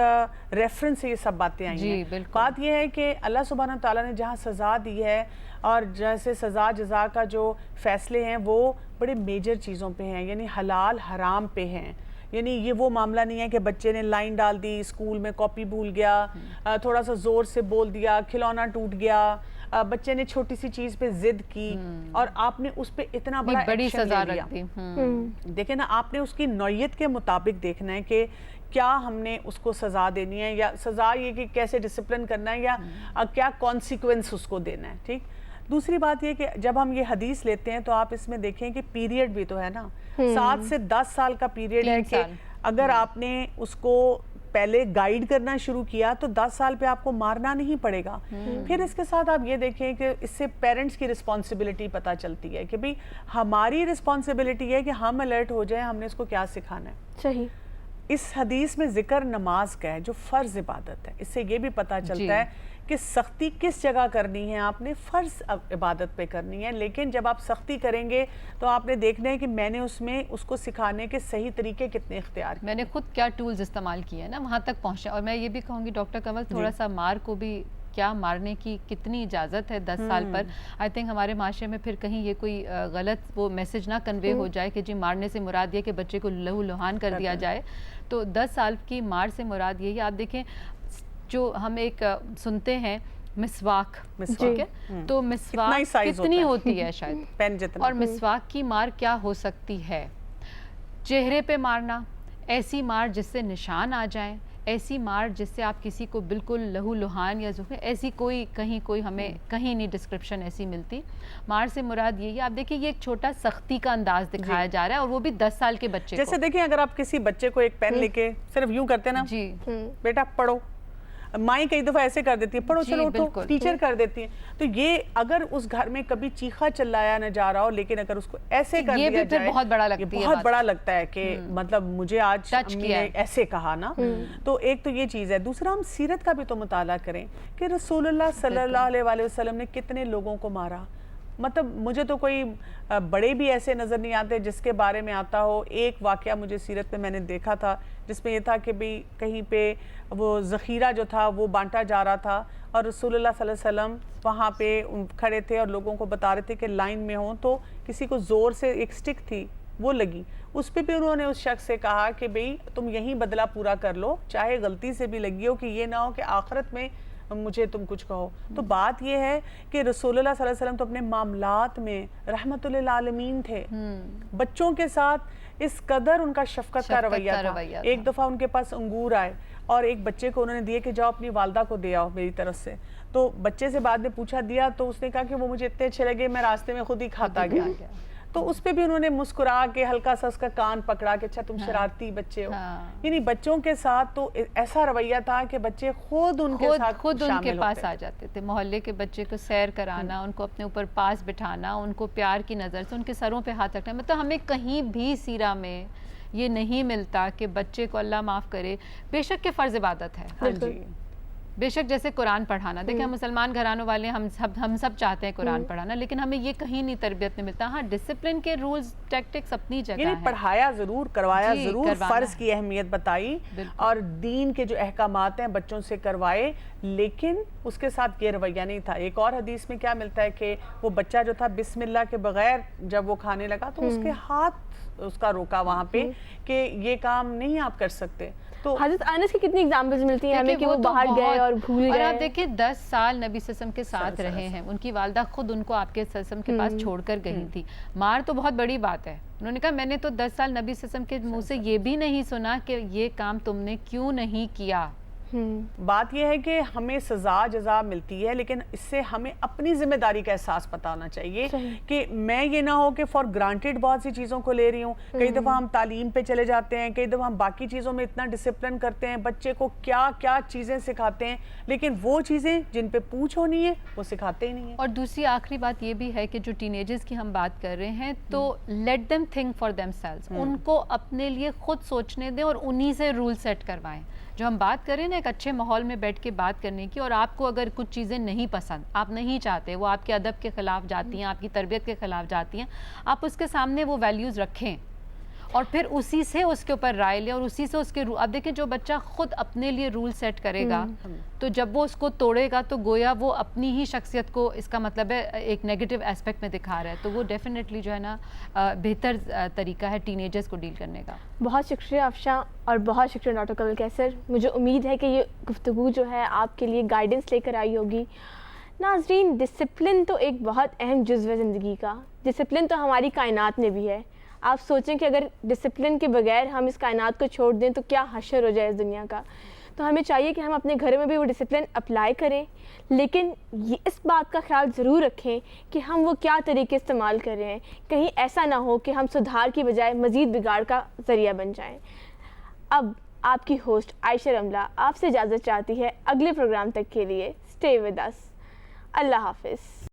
ریفرنس سے یہ سب باتیں آئی ہیں. بات یہ ہے کہ اللہ سبحانہ تعالیٰ نے جہاں سزا دی ہے, اور جیسے سزا جزا کا جو فیصلے ہیں وہ بڑے میجر چیزوں پہ ہیں, یعنی حلال حرام پہ ہیں. یعنی یہ وہ معاملہ نہیں ہے کہ بچے نے لائن ڈال دی, اسکول میں کاپی بھول گیا, تھوڑا سا زور سے بول دیا, کھلونا ٹوٹ گیا, بچے نے چھوٹی سی چیز پہ ضد کی اور آپ نے اس پہ اتنا بڑا ایکشن لے لیا. دیکھیں نا, آپ نے اس کی نوعیت کے مطابق دیکھنا ہے کہ کیا ہم نے اس کو سزا دینی ہے, یا سزا یہ کہ کیسے ڈسپلن کرنا ہے, یا کیا کانسیکوینس اس کو دینا ہے. ٹھیک. دوسری بات یہ کہ جب ہم یہ حدیث لیتے ہیں تو آپ اس میں دیکھیں کہ پیریڈ بھی تو ہے نا, 7 سے 10 سال کا پیریڈ ہے, کہ اگر آپ نے اس کو پہلے گائیڈ کرنا شروع کیا تو 10 سال پہ آپ کو مارنا نہیں پڑے گا. پھر اس کے ساتھ آپ یہ دیکھیں کہ اس سے پیرنٹس کی رسپانسبلٹی پتہ چلتی ہے کہ بھئی ہماری رسپانسبلٹی ہے کہ ہم الرٹ ہو جائیں, ہم نے اس کو کیا سکھانا ہے. صحیح. اس حدیث میں ذکر نماز کا ہے جو فرض عبادت ہے. اس سے یہ بھی پتہ چلتا ہے کہ سختی کس جگہ کرنی ہے, آپ نے فرض عبادت پہ کرنی ہے. لیکن جب آپ سختی کریں گے تو آپ نے دیکھنا ہے کہ میں نے اس میں اس کو سکھانے کے صحیح طریقے کتنے اختیار کیے, میں نے خود کیا ٹولز استعمال کیے ہیں نا وہاں تک پہنچا. اور میں یہ بھی کہوں گی ڈاکٹر کنول, تھوڑا سا مار کو بھی کیا مارنے کی کتنی اجازت ہے 10 سال پر. آئی تھنک ہمارے معاشرے میں پھر کہیں یہ کوئی غلط وہ میسج نہ کنوے ہو جائے کہ جی مارنے سے مراد یہ کہ بچے کو لہو لہان کر دیا جائے. تو 10 سال کی مار سے مراد یہی. آپ دیکھیں جو ہم ایک سنتے ہیں مسواک, ٹھیک ہے, تو مسواک کتنی ہوتی ہے شاید, اور مسواک کی مار کیا ہو سکتی ہے؟ چہرے پہ مارنا, ایسی مار جس سے نشان آ جائیں, ایسی مار جس سے آپ کسی کو بالکل لہو لہان یا زخم, ایسی کوئی ہمیں کہیں نہیں ڈسکرپشن ایسی ملتی. مار سے مراد یہی ہے. آپ دیکھیں یہ ایک چھوٹا سختی کا انداز دکھایا جا رہا ہے, اور وہ بھی 10 سال کے بچے کو. جیسے دیکھیں اگر آپ کسی بچے کو ایک پین لے کے صرف یوں کرتے نا, جی بیٹا پڑھو, مائیں کئی دفعہ ایسے کر دیتی ہیں, پڑھو چلو اٹھو, ٹیچر کر دیتی ہیں. تو یہ اگر اس گھر میں کبھی چیخا چلایا نہ جا رہا ہو, لیکن اگر اس کو ایسے کر دیا جائے, یہ بھی بہت بڑا لگتی ہے, بہت بڑا لگتا ہے کہ مطلب مجھے آج امی نے ایسے کہا نا. تو ایک تو یہ چیز ہے. دوسرا ہم سیرت کا بھی تو مطالعہ کریں کہ رسول اللہ صلی اللہ علیہ وسلم نے کتنے لوگوں کو مارا. مطلب مجھے تو کوئی بڑے بھی ایسے نظر نہیں آتے جس کے بارے میں آتا ہو. ایک واقعہ مجھے سیرت میں میں نے دیکھا تھا جس میں یہ تھا کہ بھی کہیں پہ وہ ذخیرہ جو تھا وہ بانٹا جا رہا تھا, اور رسول اللہ صلی اللہ علیہ وسلم وہاں پہ کھڑے تھے اور لوگوں کو بتا رہے تھے کہ لائن میں ہوں. تو کسی کو زور سے ایک سٹک تھی وہ لگی, اس پہ بھی انہوں نے اس شخص سے کہا کہ بھئی تم یہیں بدلہ پورا کر لو, چاہے غلطی سے بھی لگی ہو, کہ یہ نہ ہو کہ آخرت میں مجھے تم کچھ کہو. تو بات یہ ہے کہ رسول اللہ صلی اللہ علیہ وسلم تو اپنے معاملات میں رحمت للعالمین تھے. بچوں کے ساتھ اس قدر ان کا شفقت کا رویہ تھا. ایک دفعہ ان کے پاس انگور آئے اور ایک بچے کو انہوں نے دیے کہ جاؤ اپنی والدہ کو دے آؤ میری طرف سے. تو بچے سے بعد میں پوچھا دیا, تو اس نے کہا کہ وہ مجھے اتنے اچھے لگے میں راستے میں خود ہی کھاتا گیا. تو اس پہ بھی انہوں نے مسکرا کے ہلکا سا اس کا کان پکڑا کہ اچھا تم شرارتی بچے ہو. یعنی بچوں کے ساتھ تو ایسا رویہ تھا کہ بچے خود ان کے ساتھ خود ان کے پاس آ جاتے تھے. محلے کے بچے کو سیر کرانا, ان کو اپنے اوپر پاس بٹھانا, ان کو پیار کی نظر سے ان کے سروں پہ ہاتھ رکھنا. مطلب ہمیں کہیں بھی سیرہ میں یہ نہیں ملتا کہ بچے کو اللہ معاف کرے, بے شک کہ فرض عبادت ہے, بے شک جیسے قرآن پڑھانا. دیکھیں ہم مسلمان گھرانوں والے ہم سب چاہتے ہیں قرآن پڑھانا, لیکن ہمیں یہ کہیں نہیں تربیت میں ملتا. ہاں ڈسپلن کے رولز ٹیکٹکس اپنی جگہ ہیں, پڑھایا ضرور, کروایا ضرور, فرض کی اہمیت بتائی اور دین کے جو احکامات ہیں بچوں سے کروائے, لیکن اس کے ساتھ یہ رویہ نہیں تھا. ایک اور حدیث میں کیا ملتا ہے کہ وہ بچہ جو تھا بسم اللہ کے بغیر جب وہ کھانے لگا تو اس کے ہاتھ اس کا روکا وہاں پہ کہ یہ کام نہیں آپ کر سکتے. تو حضرت انس کی کتنی ایگزامپلز ملتی ہیں ہمیں کہ وہ باہر گئے اور بھول گئے. اور آپ دیکھیں 10 سال نبی صلی اللہ علیہ وسلم کے ساتھ رہے ہیں, ان کی والدہ خود ان کو آپ کے صلی اللہ علیہ وسلم کے پاس چھوڑ کر گئی تھی. مار تو بہت بڑی بات ہے. انہوں نے کہا میں نے تو 10 سال نبی صلی اللہ علیہ وسلم کے منہ سے یہ بھی نہیں سنا کہ یہ کام تم نے کیوں نہیں کیا. بات یہ ہے کہ ہمیں سزا جزا ملتی ہے, لیکن اس سے ہمیں اپنی ذمہ داری کا احساس پتہ ہونا چاہیے کہ میں یہ نہ ہو کہ فار گرانٹیڈ بہت سی چیزوں کو لے رہی ہوں. کئی دفعہ ہم تعلیم پہ چلے جاتے ہیں, کئی دفعہ ہم باقی چیزوں میں اتنا ڈسپلن کرتے ہیں, بچے کو کیا کیا چیزیں سکھاتے ہیں, لیکن وہ چیزیں جن پہ پوچھ ہونی ہے وہ سکھاتے ہی نہیں ہیں. اور دوسری آخری بات یہ بھی ہے کہ جو ٹین ایجرز کی ہم بات کر رہے ہیں, تو let them think for themselves, ان کو اپنے لیے خود سوچنے دیں اور انہی سے رول سیٹ کروائیں. جو ہم بات کر رہے ہیں نا ایک اچھے ماحول میں بیٹھ کے بات کرنے کی, اور آپ کو اگر کچھ چیزیں نہیں پسند, آپ نہیں چاہتے, وہ آپ کے ادب کے خلاف جاتی ہیں, آپ کی تربیت کے خلاف جاتی ہیں, آپ اس کے سامنے وہ ویلیوز رکھیں اور پھر اسی سے اس کے اوپر رائے لیں اور اسی سے اس کے اب دیکھیں جو بچہ خود اپنے لیے رول سیٹ کرے گا تو جب وہ اس کو توڑے گا تو گویا وہ اپنی ہی شخصیت کو, اس کا مطلب ہے ایک نیگیٹو اسپیکٹ میں دکھا رہا ہے. تو وہ ڈیفینیٹلی جو ہے نا بہتر طریقہ ہے ٹین ایجرز کو ڈیل کرنے کا. بہت شکریہ افشاں اور بہت شکریہ ڈاکٹر کنول کیسر. مجھے امید ہے کہ یہ گفتگو جو ہے آپ کے لیے گائیڈنس لے کر آئی ہوگی. ناظرین, ڈسپلن تو ایک بہت اہم جزو ہے زندگی کا. ڈسپلن تو ہماری کائنات میں بھی ہے. آپ سوچیں کہ اگر ڈسپلن کے بغیر ہم اس کائنات کو چھوڑ دیں تو کیا حشر ہو جائے اس دنیا کا. تو ہمیں چاہیے کہ ہم اپنے گھر میں بھی وہ ڈسپلن اپلائی کریں, لیکن یہ اس بات کا خیال ضرور رکھیں کہ ہم وہ کیا طریقے استعمال کر رہے ہیں, کہیں ایسا نہ ہو کہ ہم سدھار کی بجائے مزید بگاڑ کا ذریعہ بن جائیں. اب آپ کی ہوسٹ عائشہ رملہ آپ سے اجازت چاہتی ہے اگلے پروگرام تک کے لیے. Stay with us. اللہ حافظ.